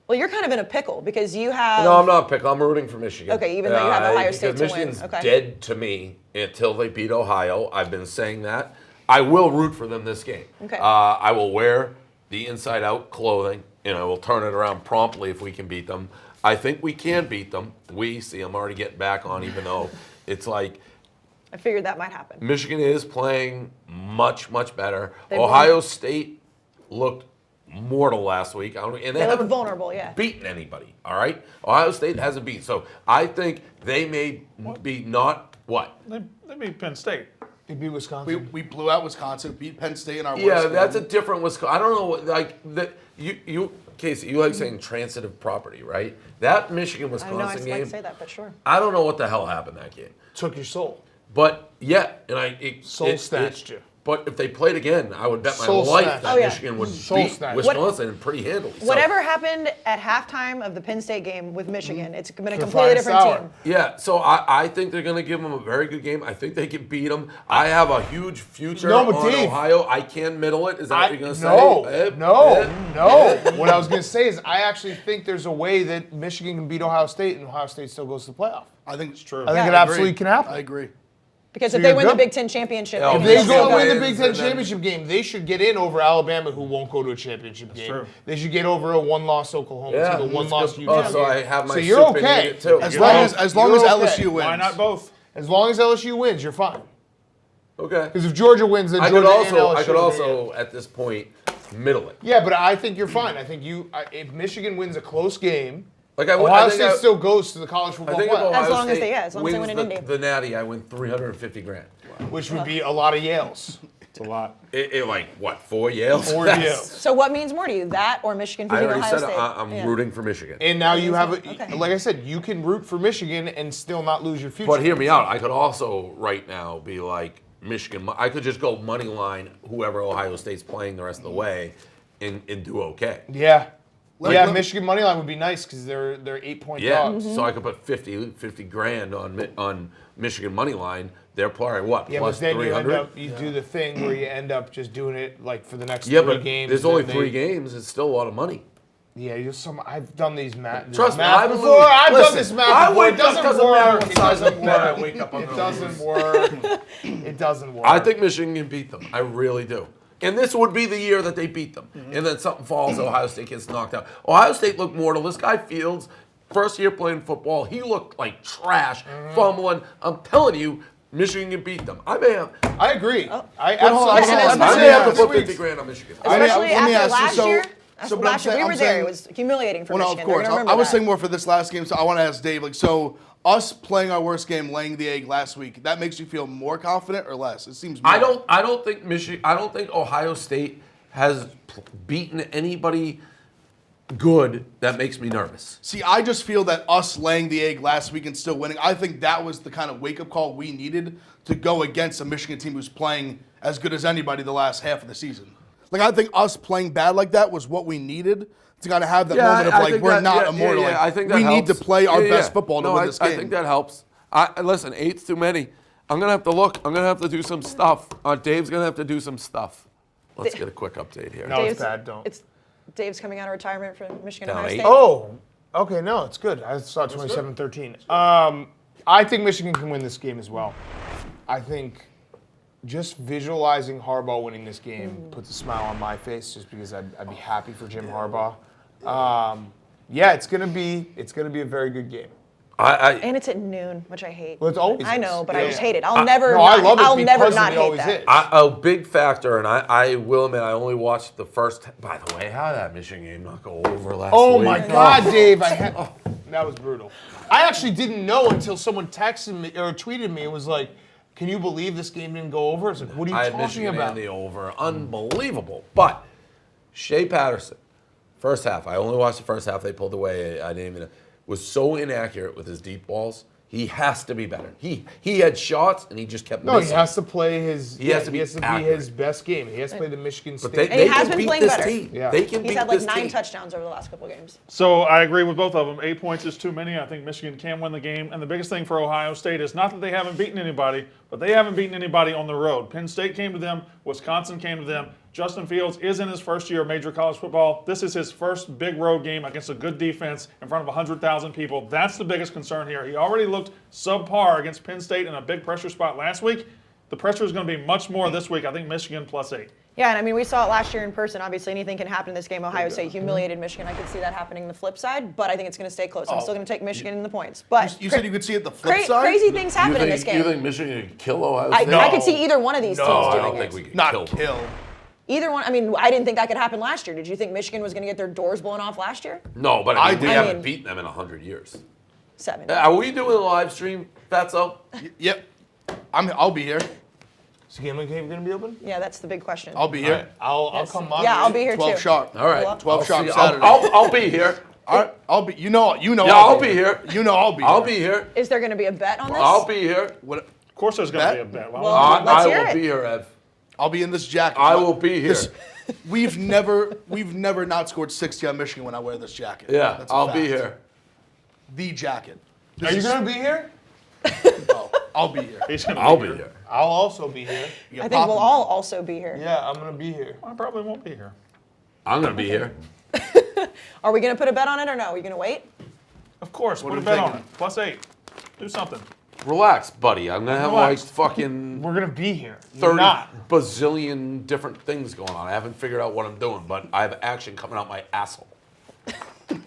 A: Well, you're kind of in a pickle because you have.
B: No, I'm not picking. I'm rooting for Michigan.
A: Okay, even though you have Ohio State
B: because
A: to win.
B: Michigan's
A: Okay.
B: dead to me until they beat Ohio. I've been saying that. I will root for them this game.
A: Okay.
B: I will wear the inside-out clothing, and I will turn it around promptly if we can beat them. I think we can beat them. I'm already getting back on, even though it's like
A: I figured that might happen.
B: Michigan is playing much, much better.
A: They
B: Ohio State looked mortal last week, and they
A: They look
B: haven't
A: vulnerable, yeah.
B: beaten anybody. All right, Ohio State hasn't beaten, so I think they may be not what.
D: They beat Penn State.
C: He beat Wisconsin.
F: We blew out Wisconsin, beat Penn State in our
B: Yeah,
F: worst
B: that's a
F: game.
B: different Wisconsin. I don't know what like that. You Kayce, you like saying transitive property, right? That Michigan
A: I know I
B: Wisconsin
A: like to
B: game.
A: say that, but sure.
B: I don't know what the hell happened that game,
C: Took your soul.
B: but yeah, and
C: Soul snatched you.
B: But if they played again, I would bet my
C: Soul
B: life
C: snatched.
B: that
A: Oh, yeah.
B: Michigan would
C: Soul
B: beat
C: snatched.
B: Wisconsin pretty handily. So-
A: Whatever happened at halftime of the Penn State game with Michigan, it's been a
C: For
A: completely
C: Brian
A: different
C: Sauer.
A: team.
B: Yeah, so I think they're going to give them a very good game. I think they can beat them. I have a huge future
C: No, but
B: on
C: Dave-
B: Ohio. I can middle it. Is that what you're going to say?
C: No. What I was going to say is I actually think there's a way that Michigan can beat Ohio State and Ohio State still goes to the playoff.
F: I think it's true.
C: I think
A: Yeah.
C: it absolutely can happen.
F: I agree.
A: Because
C: So
A: if they
C: you're
A: win the
C: good?
A: Big Ten championship,
B: Yeah,
C: If
A: they
C: they
A: can
C: go
A: still
C: win the
B: wins
C: Big Ten
B: and then-
C: championship game, they should get in over Alabama, who won't go to a championship game.
D: true.
C: They should get over a one-loss Oklahoma
B: Yeah,
C: team, a one-loss
B: that's good.
C: Utah
B: Oh, so I have my
C: So you're
B: soup and
C: okay.
B: eat it too.
F: As
B: Yeah.
F: long as
C: You're okay.
F: LSU wins.
D: Why not both?
C: As long as LSU wins, you're fine.
B: Okay.
C: Because if Georgia wins, then
B: I
C: Georgia
B: could
C: and LSU.
B: I could
C: are
B: also at this point middle it.
C: Yeah, but I think you're fine. I think if Michigan wins a close game,
B: Like I
C: Ohio
B: think
C: State still goes to the college
B: I
C: football
B: think if
C: playoff,
B: Ohio
A: As long as
B: State
A: they- yeah, as long as they
B: wins
A: win in Indy.
B: the Natty, I win $350,000.
C: which would be a lot of Yales.
D: It's a lot.
B: It like what? 4 Yales?
C: 4
B: That's-
C: Yales.
A: So what means more to you, that or Michigan
B: I
A: beating
B: already
A: Ohio
B: said
A: State?
B: I'm
A: Yeah.
B: rooting for Michigan.
C: And now you have,
A: Okay.
C: like I said, you can root for Michigan and still not lose your future.
B: But hear me out. I could also right now be like, Michigan. I could just go money line whoever Ohio State's playing the rest of the way and do okay.
C: Yeah. Michigan money line would be nice because they're 8-point dogs.
B: So I could put 50 grand on Michigan money line. They're playing what?
C: Yeah,
B: plus
C: but then
B: 300?
C: you do the thing where you end up just doing it like for the next 3
B: but
C: games.
B: there's only 3 games. It's still a lot of money.
C: Yeah, I've done these math.
B: Trust me,
C: I've done this math before. It doesn't work. It doesn't work. It doesn't work. It doesn't work.
B: I think Michigan can beat them. I really do. And this would be the year that they beat them. And then something falls, Ohio State gets knocked out. Ohio State looked mortal. This guy Fields, first year playing football, he looked like trash, fumbling. I'm telling you, Michigan can beat them. I may have.
C: I agree.
B: I may have to put 50 grand on Michigan.
A: Especially after last year.
F: So,
A: last year, we were there. It was humiliating for Michigan.
F: Of course. I was saying more for this last game, so I want to ask Dave, us playing our worst game, laying the egg last week, that makes you feel more confident or less? It seems more.
B: I don't think Ohio State has beaten anybody good that makes me nervous.
F: See, I just feel that us laying the egg last week and still winning, I think that was the kind of wake-up call we needed to go against a Michigan team who's playing as good as anybody the last half of the season. I think us playing bad like that was what we needed to kind of have that moment of we're not immortal.
B: I think that
F: we
B: helps.
F: need to play our best football to win this game.
B: I think that helps. Listen, 8's too many. I'm going to have to look. I'm going to have to do some stuff. Dave's going to have to do some stuff. Let's get a quick update here.
C: No, it's bad. Don't.
A: Dave's coming out of retirement from Michigan
B: Down
A: Ohio
B: 8.
A: State.
C: Oh, okay. No, it's good. I saw 27-13. I think Michigan can win this game as well. I think just visualizing Harbaugh winning this game puts a smile on my face, just because I'd be happy for Jim Harbaugh. It's gonna be a very good game.
A: And it's at noon, which I hate.
C: Well, it's always.
A: I know, but I just hate it.
C: I love it.
A: I'll never
C: because
A: not
C: it
A: hate
C: always
A: that.
C: is.
B: A big factor, and I will admit, I only watched the first. By the way, how did that Michigan game not go over last week?
C: Oh my God, Dave! That was brutal. I actually didn't know until someone texted me or tweeted me. It was like, "Can you believe this game didn't go over?" I was like, "What are you
B: I had
C: talking
B: Michigan
C: about?"
B: and the over. Unbelievable. But Shea Patterson, first half. I only watched the first half. They pulled away. I didn't even. Was so inaccurate with his deep balls. He has to be better. He had shots and he just kept missing.
C: No, he has to play his.
B: He has to be accurate.
C: his best game. He has to play the Michigan State.
B: But
A: And he has
B: can
A: been
B: beat
A: playing
B: this
A: better.
B: team.
C: Yeah.
B: They can
A: He's
B: beat
A: had like
B: this
A: 9
B: team.
A: touchdowns over the last couple games.
D: So I agree with both of them. 8 points is too many. I think Michigan can win the game. And the biggest thing for Ohio State is not that they haven't beaten anybody, but they haven't beaten anybody on the road. Penn State came to them. Wisconsin came to them. Justin Fields is in his first year of major college football. This is his first big road game against a good defense in front of 100,000 people. That's the biggest concern here. He already looked subpar against Penn State in a big pressure spot last week. The pressure is going to be much more this week. I think Michigan +8.
A: Yeah, and I mean, we saw it last year in person. Obviously, anything can happen in this game. Ohio State humiliated Michigan. I could see that happening the flip side, but I think it's going to stay close. I'm still going to take Michigan in the points. But
F: You said you could see it the flip side?
A: Crazy things happen in this game.
B: You think Michigan could kill Ohio
A: I
B: State?
A: could see either one of these teams
B: I
A: doing
B: don't
A: it.
B: think we could
F: Not
B: kill.
F: kill.
A: Either one. I mean, I didn't think that could happen last year. Did you think Michigan was going to get their doors blown off last year?
B: No, but we haven't
A: mean-
B: beaten them in 100 years.
A: 7.
B: Are we doing a live stream, Fatso?
F: Yep. I'll be here.
C: Is the gambling cave going to be open?
A: Yeah, that's the big question.
F: I'll be here.
C: I'll come on.
A: Yeah, I'll be here
F: 12
A: too.
F: sharp.
B: All right.
F: 12 sharp
B: see.
F: Saturday.
B: I'll be here.
F: All right, I'll be.
B: Yeah,
F: I'll
B: be here.
F: You know I'll be.
B: I'll
F: here.
B: be here.
A: Is there going to be a bet on this?
B: I'll be here.
F: What?
D: Of course there's going to be a bet.
A: Well,
B: I
A: let's hear
B: will
A: it.
B: be here, Ev.
F: I'll be in this jacket.
B: I will be here.
F: We've never not scored 60 on Michigan when I wear this jacket.
B: Yeah,
F: That's a
B: I'll
F: fact.
B: be here.
F: The jacket.
C: Are you going to be here?
F: Oh, I'll be here.
D: He's gonna
B: I'll be here.
C: I'll also be here.
A: I think we'll all also be here.
C: Yeah, I'm going to be here.
D: I probably won't be here.
B: I'm going to be here.
A: Are we going to put a bet on it or no? Are we going to wait?
D: Of course, put
F: are
D: a
F: you
D: bet on
F: thinking?
D: it. +8. Do something.
B: Relax, buddy. I'm going to have
D: Relax.
B: like fucking
C: We're going to be here. You're
B: 30
C: not.
B: bazillion different things going on. I haven't figured out what I'm doing, but I have action coming out my asshole.
C: I'm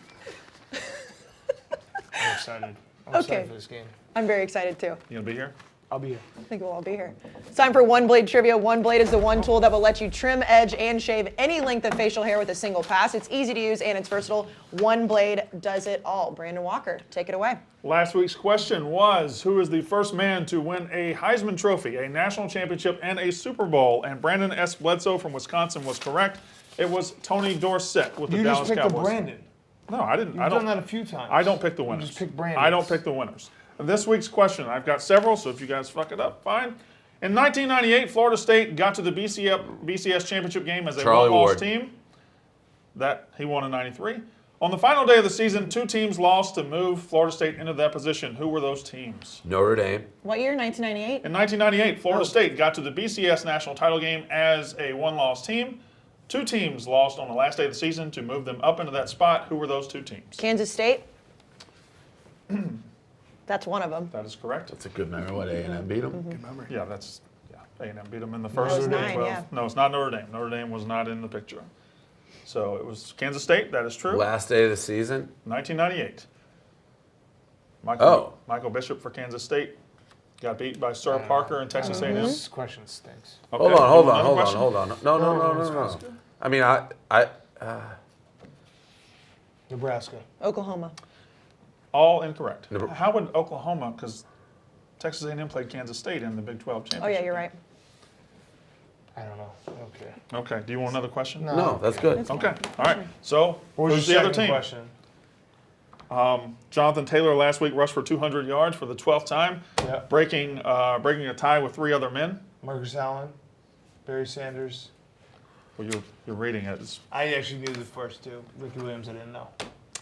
C: excited. I'm excited for this game.
A: I'm very excited too.
D: You going to be here?
C: I'll be here.
A: I think we'll all be here. It's time for One Blade Trivia. One Blade is the one tool that will let you trim, edge, and shave any length of facial hair with a single pass. It's easy to use and it's versatile. One Blade does it all. Brandon Walker, take it away.
D: Last week's question was, who is the first man to win a Heisman Trophy, a national championship, and a Super Bowl? And Brandon S. Bledsoe from Wisconsin was correct. It was Tony Dorsett with the
C: You
D: Dallas
C: just picked
D: Cowboys.
C: a Brandon.
D: No, I didn't.
C: You've done that a few times.
D: I don't pick the winners.
C: just pick Brandons.
D: I don't pick the winners. This week's question, I've got several, so if you guys fuck it up, fine. In 1998, Florida State got to the BCS championship game as a
B: Charlie
D: one-loss
B: Ward.
D: team. That he won in 93. On the final day of the season, 2 teams lost to move Florida State into that position. Who were those teams?
B: Notre Dame.
A: What year? 1998?
D: In 1998, Florida State got to the BCS national title game as a one-loss team. 2 teams lost on the last day of the season to move them up into that spot. Who were those 2 teams?
A: Kansas State? That's one of them.
D: That is correct.
B: That's a good memory. What, A&M beat them?
F: Good memory.
D: Yeah, A&M beat them in the first
A: was
D: Big
A: 9,
D: 12.
A: yeah.
D: No, it's not Notre Dame. Notre Dame was not in the picture. So it was Kansas State. That is true.
B: Last day of the season.
D: 1998.
B: Oh.
D: Michael Bishop for Kansas State got beat by Sir Parker and Texas A&M.
C: This question stinks.
D: Okay,
B: Hold
D: you
B: on.
D: want another question?
B: No. I mean, I
C: Nebraska.
A: Oklahoma.
D: All incorrect.
B: Never-
D: How would Oklahoma, because Texas A&M played Kansas State in the Big 12 championship.
A: Oh, yeah, you're right.
C: I don't know. Okay.
D: Okay, do you want another question?
B: no, that's good.
D: Okay, all right. So,
C: What was
D: who's
C: your
D: the other
C: second
D: team?
C: question?
D: Jonathan Taylor last week rushed for 200 yards for the 12th time,
C: Yeah.
D: breaking a tie with 3 other men.
C: Marcus Allen, Barry Sanders.
D: Well, you're reading it.
C: I actually knew the first 2. Ricky Williams, I didn't know.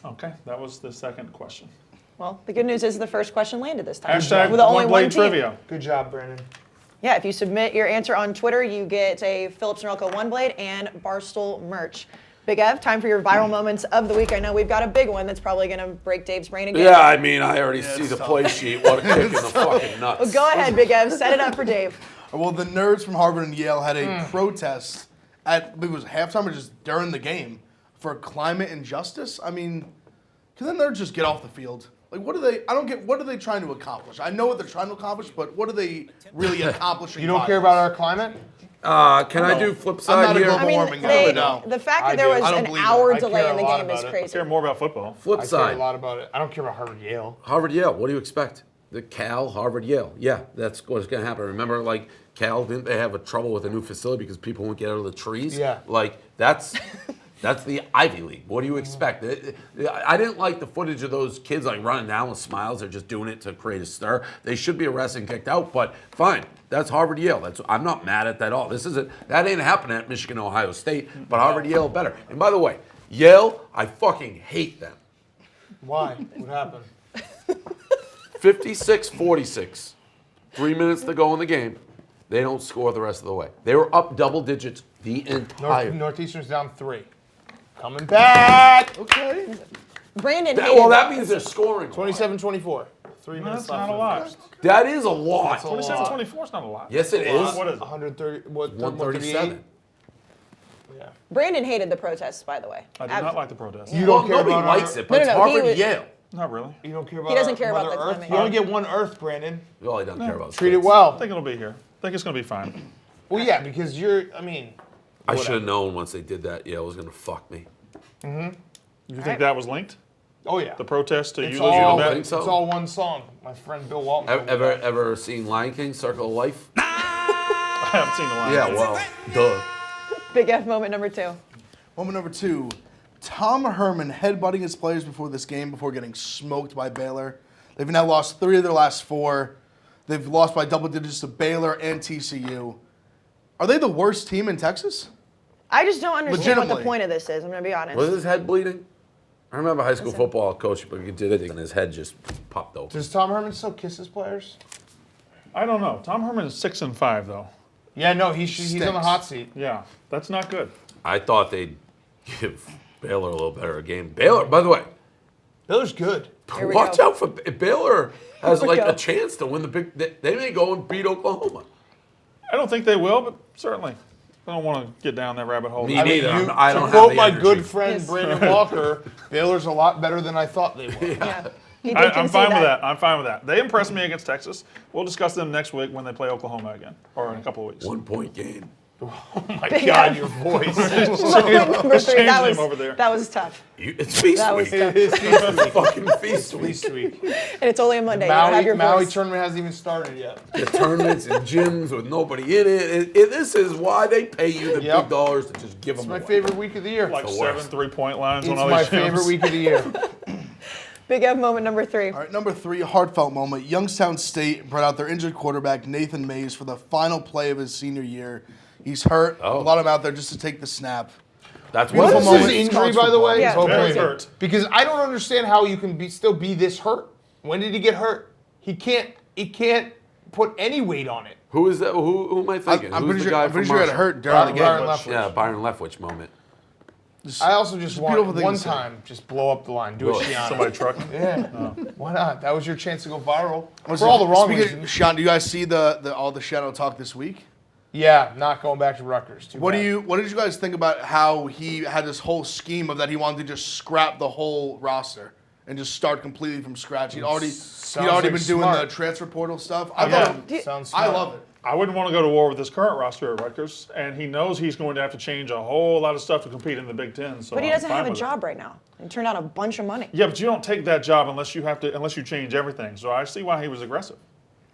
D: Okay, that was the second question.
A: Well, the good news is the first question landed this time.
D: Hashtag
A: With only
D: one
A: one
D: blade
A: team.
D: trivia.
C: Good job, Brandon.
A: Yeah, if you submit your answer on Twitter, you get a Phillips Norelco One Blade and Barstool merch. Big Ev, time for your viral moments of the week. I know we've got a big one that's probably going to break Dave's brain again.
B: Yeah, I mean, I already see the play sheet. What a kick in the fucking nuts.
A: Well, go ahead, Big Ev. Set it up for Dave.
F: Well, the nerds from Harvard and Yale had a protest at, I believe it was halftime or just during the game for climate injustice. I mean, can the nerds just get off the field? Like, what are they trying to accomplish? I know what they're trying to accomplish, but what are they really accomplishing?
C: You don't
F: by
C: care
F: this?
C: about our climate?
B: Can I do flip
F: I'm
B: side
F: not a
B: here?
F: global
A: I mean,
F: warming guy, but no.
A: the fact
C: I
A: that there
C: do.
A: was
F: I don't
A: an
F: believe
A: hour
F: that.
A: delay
C: care
A: in the
C: a lot
A: game is
C: about it.
D: I
A: crazy.
D: care more about football.
B: Flip
C: I care a
B: side.
C: lot about it. I don't care about Harvard Yale.
B: Harvard Yale. What do you expect? The Cal, Harvard, Yale. Yeah, that's what's going to happen. Remember, like Cal, didn't they have a trouble with a new facility because people won't get out of the trees?
C: Yeah.
B: Like that's the Ivy League. What do you expect? I didn't like the footage of those kids like running down with smiles. They're just doing it to create a stir. They should be arrested and kicked out. But fine, that's Harvard Yale. I'm not mad at that at all. That ain't happening at Michigan, Ohio State. But Harvard Yale better. And by the way, Yale, I fucking hate them.
C: Why? What happened?
B: 56-46. 3 minutes to go in the game. They don't score the rest of the way. They were up double digits the entire.
C: Northeastern's down 3. Coming back.
F: Okay.
A: Brandon
B: That means they're scoring.
C: 27-24. 3 minutes
D: That's
C: left.
D: not a
C: in the
D: lot.
C: first.
B: That is a lot.
D: 27-24 is not a lot.
B: Yes, it is.
D: What is it?
C: 130. What?
B: 137.
C: Yeah.
A: Brandon hated the protests, by the way.
D: I do not like the protest.
C: You don't care
B: Nobody
C: about
B: likes
C: our,
B: it, but it's
A: he
B: Harvard
A: was-
B: Yale.
D: Not really.
C: You don't care about.
A: He doesn't
C: our
A: care about
C: Mother
A: the
C: Earth.
A: climate.
C: You only get one Earth, Brandon.
B: Well, he doesn't care about
C: Treat it
B: states.
D: I
C: well.
D: think it'll be here. I think it's going to be fine.
C: Well, yeah, because you're. I mean.
B: I should have known once they did that. Yale was going to fuck me.
D: You think that was linked?
C: Oh yeah.
D: The protest to
C: It's
D: you
C: all,
D: losing
B: don't
D: the bet?
B: think so?
C: It's all one song. My friend Bill Walton. told me that.
B: Ever seen Lion King, Circle of Life?
D: I haven't seen the line.
B: Yeah, well, duh.
A: Big F moment number 2.
F: Moment number 2. Tom Herman headbutting his players before this game before getting smoked by Baylor. They've now lost 3 of their last 4. They've lost by double digits to Baylor and TCU. Are they the worst team in Texas?
A: I just don't understand what the
F: Legitimately.
A: point of this is. I'm going to be honest.
B: Was his head bleeding? I remember high school football coach, but he did it and his head just popped open.
C: Does Tom Herman still kiss his players?
D: I don't know. Tom Herman is 6-5 though.
C: Yeah, no, he's on the
F: Stinks.
C: hot seat.
D: Yeah, that's not good.
B: I thought they'd give Baylor a little better game. Baylor, by the way,
C: Baylor's good.
A: Here we
B: watch
A: go.
B: out for Baylor has
A: Here we
B: like
A: go.
B: a chance to win the big. They may go and beat Oklahoma.
D: I don't think they will, but certainly. I don't want to get down that rabbit hole.
B: Me
C: I mean,
B: neither.
C: you,
B: I don't
C: to
B: have
C: quote
B: the
C: my
B: energy.
C: good friend
A: Yes.
C: Brandon Walker, Baylor's a lot better than I thought they were.
A: Yeah. He did
D: I'm
A: concede
D: fine with that. I'm fine with that. They impressed me against Texas. We'll discuss them next week when they play Oklahoma again, or in a couple of weeks.
B: 1 point game.
C: Oh my God, your voice.
A: Moment number 3.
D: Change
A: That
D: him
A: was,
D: over there.
A: that was tough.
B: It's feast
A: That was
B: week.
A: tough.
B: It's fucking feast week.
C: Least week.
A: And it's only a Monday. You don't have your
C: Maui
A: voice.
C: tournament hasn't even started yet.
B: The tournaments and gyms with nobody in it. This is why they pay you the
C: Yep.
B: big dollars to just give
C: It's
B: them
C: my
B: away.
C: favorite week of the year.
D: Like
B: the
D: 7
B: worst.
D: 3-point lines
C: It's
D: on all
C: my
D: these gyms.
C: favorite week of the year.
A: Big Ev moment number 3.
F: All right, number 3, heartfelt moment. Youngstown State brought out their injured quarterback, Nathan Mays, for the final play of his senior year. He's hurt.
B: Oh.
F: Brought him out there just to take the snap.
B: That's
C: What
B: beautiful
C: is his
B: moment.
C: injury,
F: College
C: by the
F: football.
C: way?
A: Yeah,
C: His whole
D: very
C: brain.
D: hurt.
C: Because I don't understand how you can still be this hurt. When did he get hurt? He can't put any weight on it.
B: Who is that? Who am I thinking?
F: I'm
B: Who's
F: pretty
B: the
F: sure
B: guy
F: he
B: from
F: got
B: Marshall?
F: hurt during the game.
C: Byron
F: but-
C: Leftwich.
B: Yeah, Byron Leftwich moment.
C: I also just want
F: beautiful thing
C: one
F: to say.
C: time, just blow up the line. Do a Shiano.
D: Somebody truck.
C: Yeah. Why not? That was your chance to go viral. For all the wrong reasons.
F: Sean, do you guys see all the shadow talk this week?
C: Yeah, not going back to Rutgers. Too
F: What
C: bad.
F: did you guys think about how he had this whole scheme of that he wanted to just scrap the whole roster and just start completely from scratch? He'd already
C: like
F: been doing
C: smart.
F: the transfer portal stuff.
C: Sounds
F: I
C: smart.
F: love it.
D: I wouldn't want to go to war with his current roster at Rutgers, and he knows he's going to have to change a whole lot of stuff to compete in the Big Ten. So
A: But he
D: I'm
A: doesn't
D: fine
A: have a
D: with it.
A: job right now. He turned out a bunch of money.
D: Yeah, but you don't take that job unless you change everything. So I see why he was aggressive.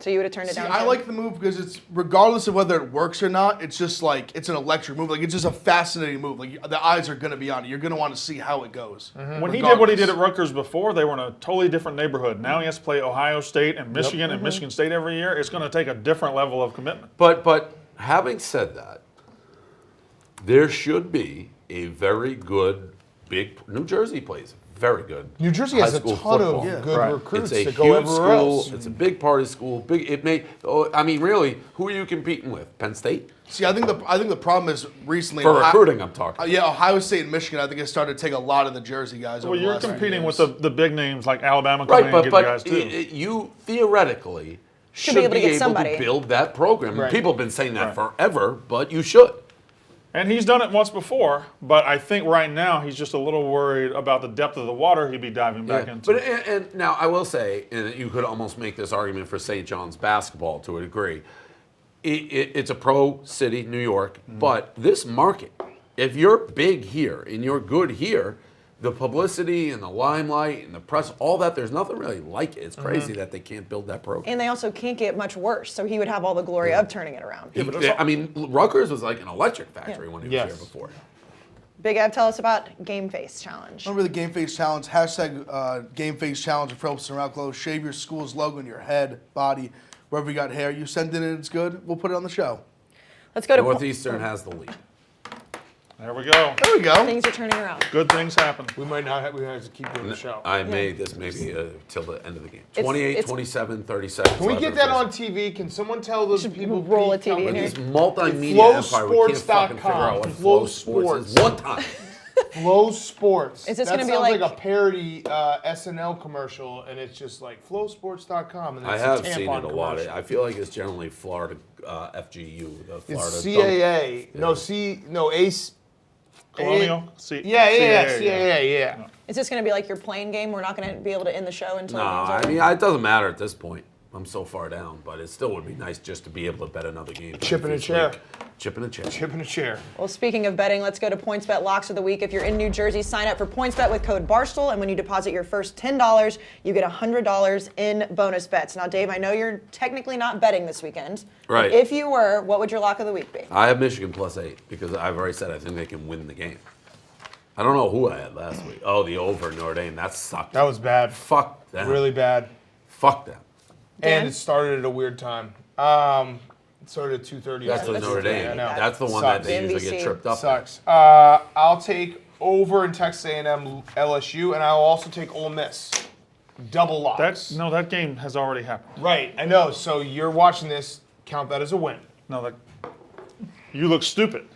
A: So you would have turned it
F: See,
A: down?
F: I
A: too?
F: like the move because it's regardless of whether it works or not. It's just like it's an electric move. Like it's just a fascinating move. Like the eyes are going to be on it. You're going to want to see how it goes.
D: When he did what he did at Rutgers before, they were in a totally different neighborhood. Now he has to play Ohio State and Michigan and Michigan State every year. It's going to take a different level of commitment.
B: But having said that, there should be a very good big New Jersey plays very good.
C: New Jersey has
B: high
C: a
B: school
C: ton
B: football.
C: of good
D: Right.
C: recruits
B: It's a
C: to go
B: huge
C: everywhere
B: school.
C: else.
B: It's a big part of the school. Really, who are you competing with? Penn State?
F: See, I think the problem is recently
B: For recruiting, I'm talking.
F: Yeah, Ohio State and Michigan. I think has started to take a lot of the Jersey guys.
D: Well,
F: over the
D: you're
F: last few
D: competing
F: years.
D: with the big names like Alabama coming
B: Right,
D: in and
B: but
D: getting guys too.
B: you theoretically should
A: be able to get
B: able
A: somebody.
B: to build that program.
C: Right.
B: People have been saying that
D: Right.
B: forever, but you should.
D: And he's done it once before, but I think right now he's just a little worried about the depth of the water he'd be diving back into.
B: But and now I will say, and you could almost make this argument for St. John's basketball to a degree. It's a pro city, New York, but this market, if you're big here and you're good here, the publicity and the limelight and the press, all that, there's nothing really like it. It's crazy that they can't build that program.
A: And they also can't get much worse, so he would have all the glory of turning it around.
B: I mean, Rutgers was like an electric factory when he was
C: Yes.
B: here before.
A: Big Ev, tell us about Game Face Challenge.
F: Remember the Game Face Challenge, hashtag Game Face Challenge of Phillips and Norelco. Shave your school's logo in your head, body, wherever you got hair. You send it in, it's good. We'll put it on the show.
A: Let's go to
B: Northeastern has the lead.
D: There we go.
F: There we go.
A: Things are turning around.
D: Good things happen.
C: We might not have, we have to keep doing the show.
B: I made this maybe till the end of the game.
A: It's-
B: 28,
A: it's-
B: 27, 37.
C: Can we get that on TV? Can someone tell those people?
A: roll a
C: Pete,
A: TV in
C: tell
A: here.
C: me-
B: This multimedia empire, we can't fucking figure
C: FlowSports.com.
B: out what Flow Sports is. One time.
C: Flow Sports.
A: Is this
C: that
A: gonna be
C: sounds
A: like-
C: a parody SNL commercial, and it's just like flowsports.com. And
B: I
C: it's
B: have
C: a
B: seen
C: tampon
B: it a lot.
C: commercial.
B: I feel like it's generally Florida FGU, the Florida.
C: It's CAA.
B: Yeah.
C: No, ACE.
D: Colonial?
C: Yeah.
A: Is this going to be like your playing game? We're not going to be able to end the show until
B: No,
A: the game's
B: I
A: over?
B: mean, it doesn't matter at this point. I'm so far down, but it still would be nice just to be able to bet another game.
C: Chip in a
B: this
C: chair.
B: week. Chip in a chair.
C: Chip in a chair.
A: Well, speaking of betting, let's go to PointsBet Locks of the Week. If you're in New Jersey, sign up for PointsBet with code Barstool, and when you deposit your first $10, you get $100 in bonus bets. Now, Dave, I know you're technically not betting this weekend. but
B: Right.
A: if you were, what would your lock of the week be?
B: I have Michigan +8 because I've already said I think they can win the game. I don't know who I had last week. Oh, the over Notre Dame. That sucked.
C: That was bad.
B: Fuck them.
C: Really bad.
B: Fuck them.
A: Dan?
C: And it started at a weird time. It started at 2:30.
B: That's the Notre Dame.
C: I know.
B: That's the one
C: Sucks.
B: that they usually get
A: NBC.
B: tripped up.
C: Sucks. I'll take over in Texas A&M LSU, and I'll also take Ole Miss. Double locks.
D: That game has already happened.
C: Right, I know. So you're watching this. Count that as a win.
D: No, you look stupid.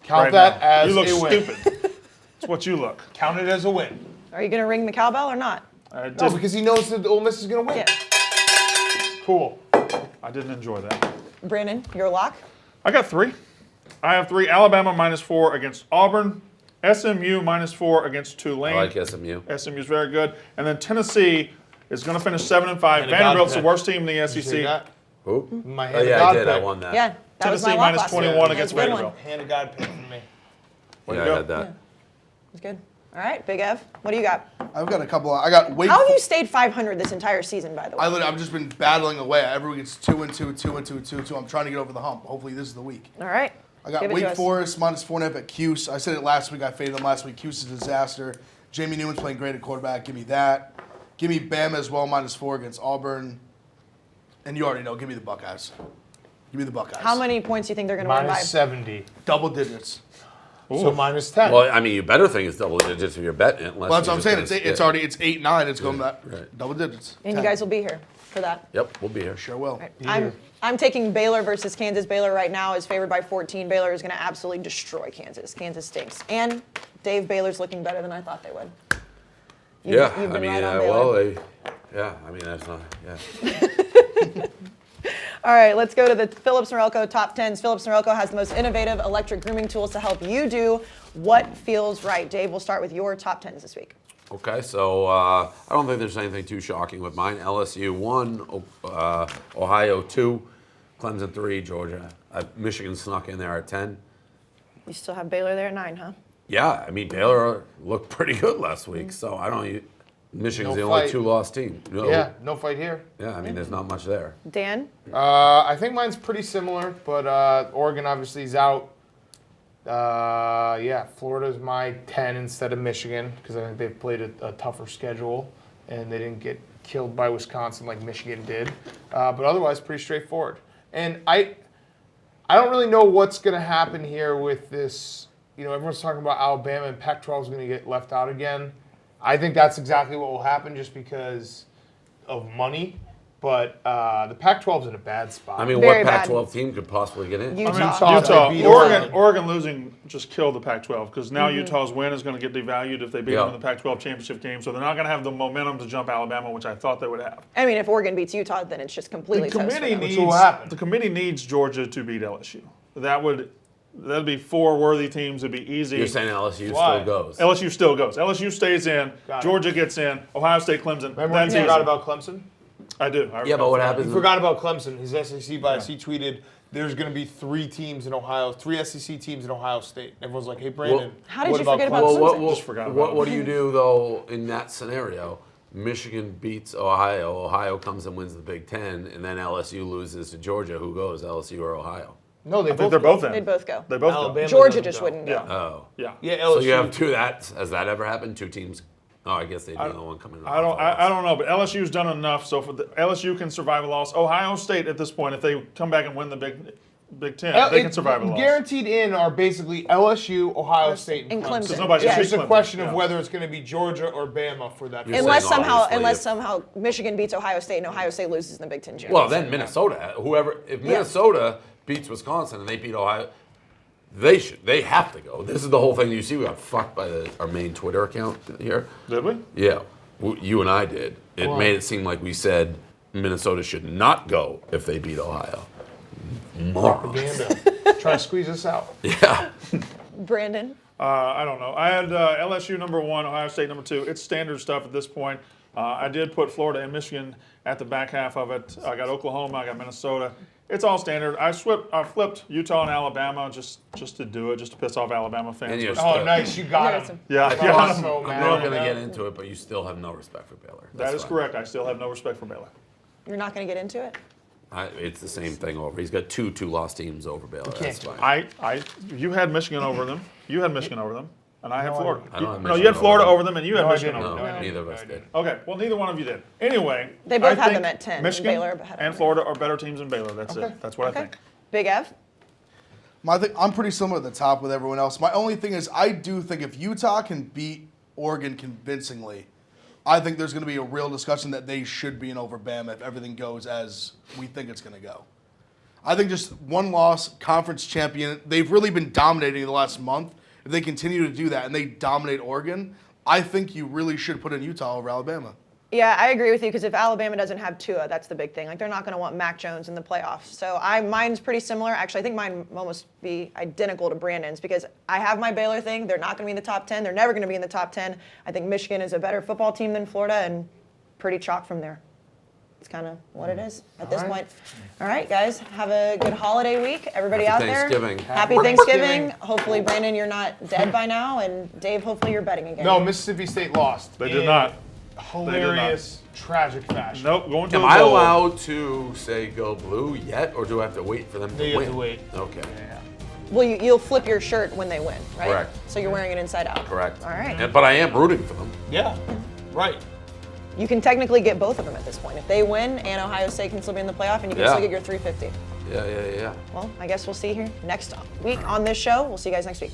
C: Count
D: right
C: that
D: now.
C: as
D: you look
C: a win.
D: stupid. It's what you look.
C: Count it as a win.
A: Are you going to ring the cowbell or not?
C: No, because he knows that Ole Miss is going to win.
A: Yeah.
C: Cool.
D: I didn't enjoy that.
A: Brandon, your lock?
D: I got 3. I have 3. Alabama -4 against Auburn. SMU -4 against Tulane.
B: I like SMU.
D: SMU's very good. And then Tennessee is going to finish 7-5.
C: And a
D: Vanderbilt's
C: God
D: the worst team in the
C: Did you see
D: SEC.
C: that?
B: Who?
C: My
B: Oh,
C: hand of
B: yeah, I
C: God
B: did. I
C: pick.
B: won that.
A: Yeah, that was my
D: Tennessee
A: lock last week.
D: -21
A: That's
D: against
A: a good one.
D: Vanderbilt.
C: Hand of God pick for me.
D: Way
B: Yeah,
D: to go.
B: I had that.
A: It's good. All right, Big Ev, what do you got?
F: I've got a couple. I got Wake.
A: How have you stayed 500 this entire season, by the way?
F: I've just been battling away. Every week it's 2-2, 2-2, 2-2. I'm trying to get over the hump. Hopefully this is the week.
A: All right.
F: I got
A: Give it to
F: Wake
A: us.
F: Forest -4.5 at Cuse. I said it last week. I faded them last week. Cuse is a disaster. Jamie Newman's playing great at quarterback. Give me that. Give me Bama as well, -4 against Auburn. And you already know, give me the Buckeyes. Give me the Buckeyes.
A: How many points do you think they're going to win by?
C: -70.
F: Double digits.
C: So -10.
B: Well, I mean, you better think it's double digits if you're betting it.
F: Well, that's what I'm saying. It's already 8-9. It's going back
B: right.
F: double digits.
A: And
F: 10.
A: you guys will be here for that.
B: Yep, we'll be here.
F: Sure will.
A: I'm taking Baylor versus Kansas. Baylor right now is favored by 14. Baylor is going to absolutely destroy Kansas. Kansas stinks. And Dave, Baylor's looking better than I thought they would. You've been right on Baylor.
B: That's not, yeah.
A: All right, let's go to the Phillips Norelco top 10s. Phillips Norelco has the most innovative electric grooming tools to help you do what feels right. Dave, we'll start with your top 10s this week.
B: Okay, so I don't think there's anything too shocking with mine. LSU 1, Ohio 2, Clemson 3, Georgia. Michigan snuck in there at 10.
A: You still have Baylor there at 9, huh?
B: Yeah, I mean, Baylor looked pretty good last week, so I don't. Michigan's the only 2-loss team.
C: Yeah, no fight here.
B: Yeah, I mean, there's not much there.
A: Dan?
C: I think mine's pretty similar, but Oregon obviously is out. Florida's my 10 instead of Michigan because I think they've played a tougher schedule and they didn't get killed by Wisconsin like Michigan did. But otherwise, pretty straightforward. And I don't really know what's going to happen here with this. You know, everyone's talking about Alabama and Pac-12 is going to get left out again. I think that's exactly what will happen just because of money. But the Pac-12's in a bad spot.
B: I mean, what Pac-12 team could possibly get in?
D: Utah. Oregon losing just killed the Pac-12 because now Utah's win is going to get devalued if they beat them in the Pac-12 championship game. So they're not going to have the momentum to jump Alabama, which I thought they would have.
A: I mean, if Oregon beats Utah, then it's just completely toast for them.
D: The committee needs Georgia to beat LSU. That'd be 4 worthy teams. It'd be easy.
B: You're saying LSU still goes?
D: LSU still goes. LSU stays in. Georgia gets in. Ohio State, Clemson.
C: Remember when you forgot about Clemson?
D: I do.
B: But what happens?
C: You forgot about Clemson. His SEC bias. He tweeted, "There's going to be 3 teams in Ohio, 3 SEC teams in Ohio State." Everyone's like, "Hey, Brandon,
A: how did you forget about Clemson?"
D: Just forgot about it.
B: What do you do though in that scenario? Michigan beats Ohio. Ohio comes and wins the Big Ten, and then LSU loses to Georgia. Who goes? LSU or Ohio?
C: No,
D: I think they're both in.
A: They'd both go.
D: They both go.
A: Georgia just wouldn't go.
D: Yeah.
B: Oh.
D: Yeah.
C: Yeah.
B: So
C: LSU.
B: you have 2. Has that ever happened? 2 teams. Oh, I guess they'd be the one coming.
D: I don't know, but LSU's done enough. So for LSU can survive a loss. Ohio State at this point, if they come back and win the Big Ten, they can survive a loss.
C: Guaranteed in are basically LSU, Ohio State, and Clemson.
D: So nobody should
C: It's just
D: beat
C: a question
D: Clemson.
C: of whether it's going to be Georgia or Bama for that.
A: Unless somehow Michigan beats Ohio State and Ohio State loses in the Big Ten championship.
B: Well, then Minnesota. If Minnesota beats Wisconsin and they beat Ohio, they have to go. This is the whole thing. You see, we got fucked by our main Twitter account here.
D: Did we?
B: Yeah, you and I did. It made it seem like we said Minnesota should not go if they beat Ohio.
C: Propaganda. Try to squeeze us out.
B: Yeah.
A: Brandon?
D: I don't know. I had LSU number 1, Ohio State number 2. It's standard stuff at this point. I did put Florida and Michigan at the back half of it. I got Oklahoma. I got Minnesota. It's all standard. I flipped Utah and Alabama just to do it, just to piss off Alabama fans.
C: Oh, nice. You got him.
D: Yeah.
B: I'm not going to get into it, but you still have no respect for Baylor.
D: That is correct. I still have no respect for Baylor.
A: You're not going to get into it?
B: It's the same thing over. He's got 2-loss teams over Baylor. That's fine.
D: You had Michigan over them. You had Michigan over them. And I had Florida.
B: I don't have
D: No,
B: Michigan
D: you had Florida
B: over
D: over them, and you had Michigan over them.
B: No, neither of us did.
D: Okay, well, neither one of you did. Anyway,
A: They both
D: I
A: had
D: think
A: them at 10.
D: Michigan
A: Baylor had
D: and
A: them.
D: Florida are better teams than Baylor. That's it. That's what I think.
A: Big Ev?
F: I'm pretty similar at the top with everyone else. My only thing is I do think if Utah can beat Oregon convincingly, I think there's going to be a real discussion that they should be in over Bama if everything goes as we think it's going to go. I think just 1 loss, conference champion. They've really been dominating the last month. If they continue to do that and they dominate Oregon, I think you really should put in Utah over Alabama.
A: Yeah, I agree with you because if Alabama doesn't have Tua, that's the big thing. Like they're not going to want Mac Jones in the playoffs. So mine's pretty similar. Actually, I think mine will almost be identical to Brandon's because I have my Baylor thing. They're not going to be in the top 10. They're never going to be in the top 10. I think Michigan is a better football team than Florida and pretty chalk from there. It's kind of what it is at this point. All right, guys, have a good holiday week. Everybody
B: Happy
A: out
B: Thanksgiving.
A: there. Happy Thanksgiving. Hopefully, Brandon, you're not dead by now. And Dave, hopefully you're betting again.
C: No, Mississippi State lost.
D: They did not.
C: Hilarious, tragic fashion.
D: Nope, going to
B: Am
D: a
B: I
D: bowl.
B: allowed to say go blue yet, or do I have to wait for them to win?
C: You have to wait.
B: Okay.
A: Well, you'll flip your shirt when they win, right?
B: Correct.
A: So you're wearing it inside out.
B: Correct.
A: All right.
B: But I am rooting for them.
C: Yeah, right.
A: You can technically get both of them at this point. If they win, and Ohio State can still be in the playoff, and you can
B: Yeah.
A: still get your 350.
B: Yeah.
A: Well, I guess we'll see you here next week on this show. We'll see you guys next week.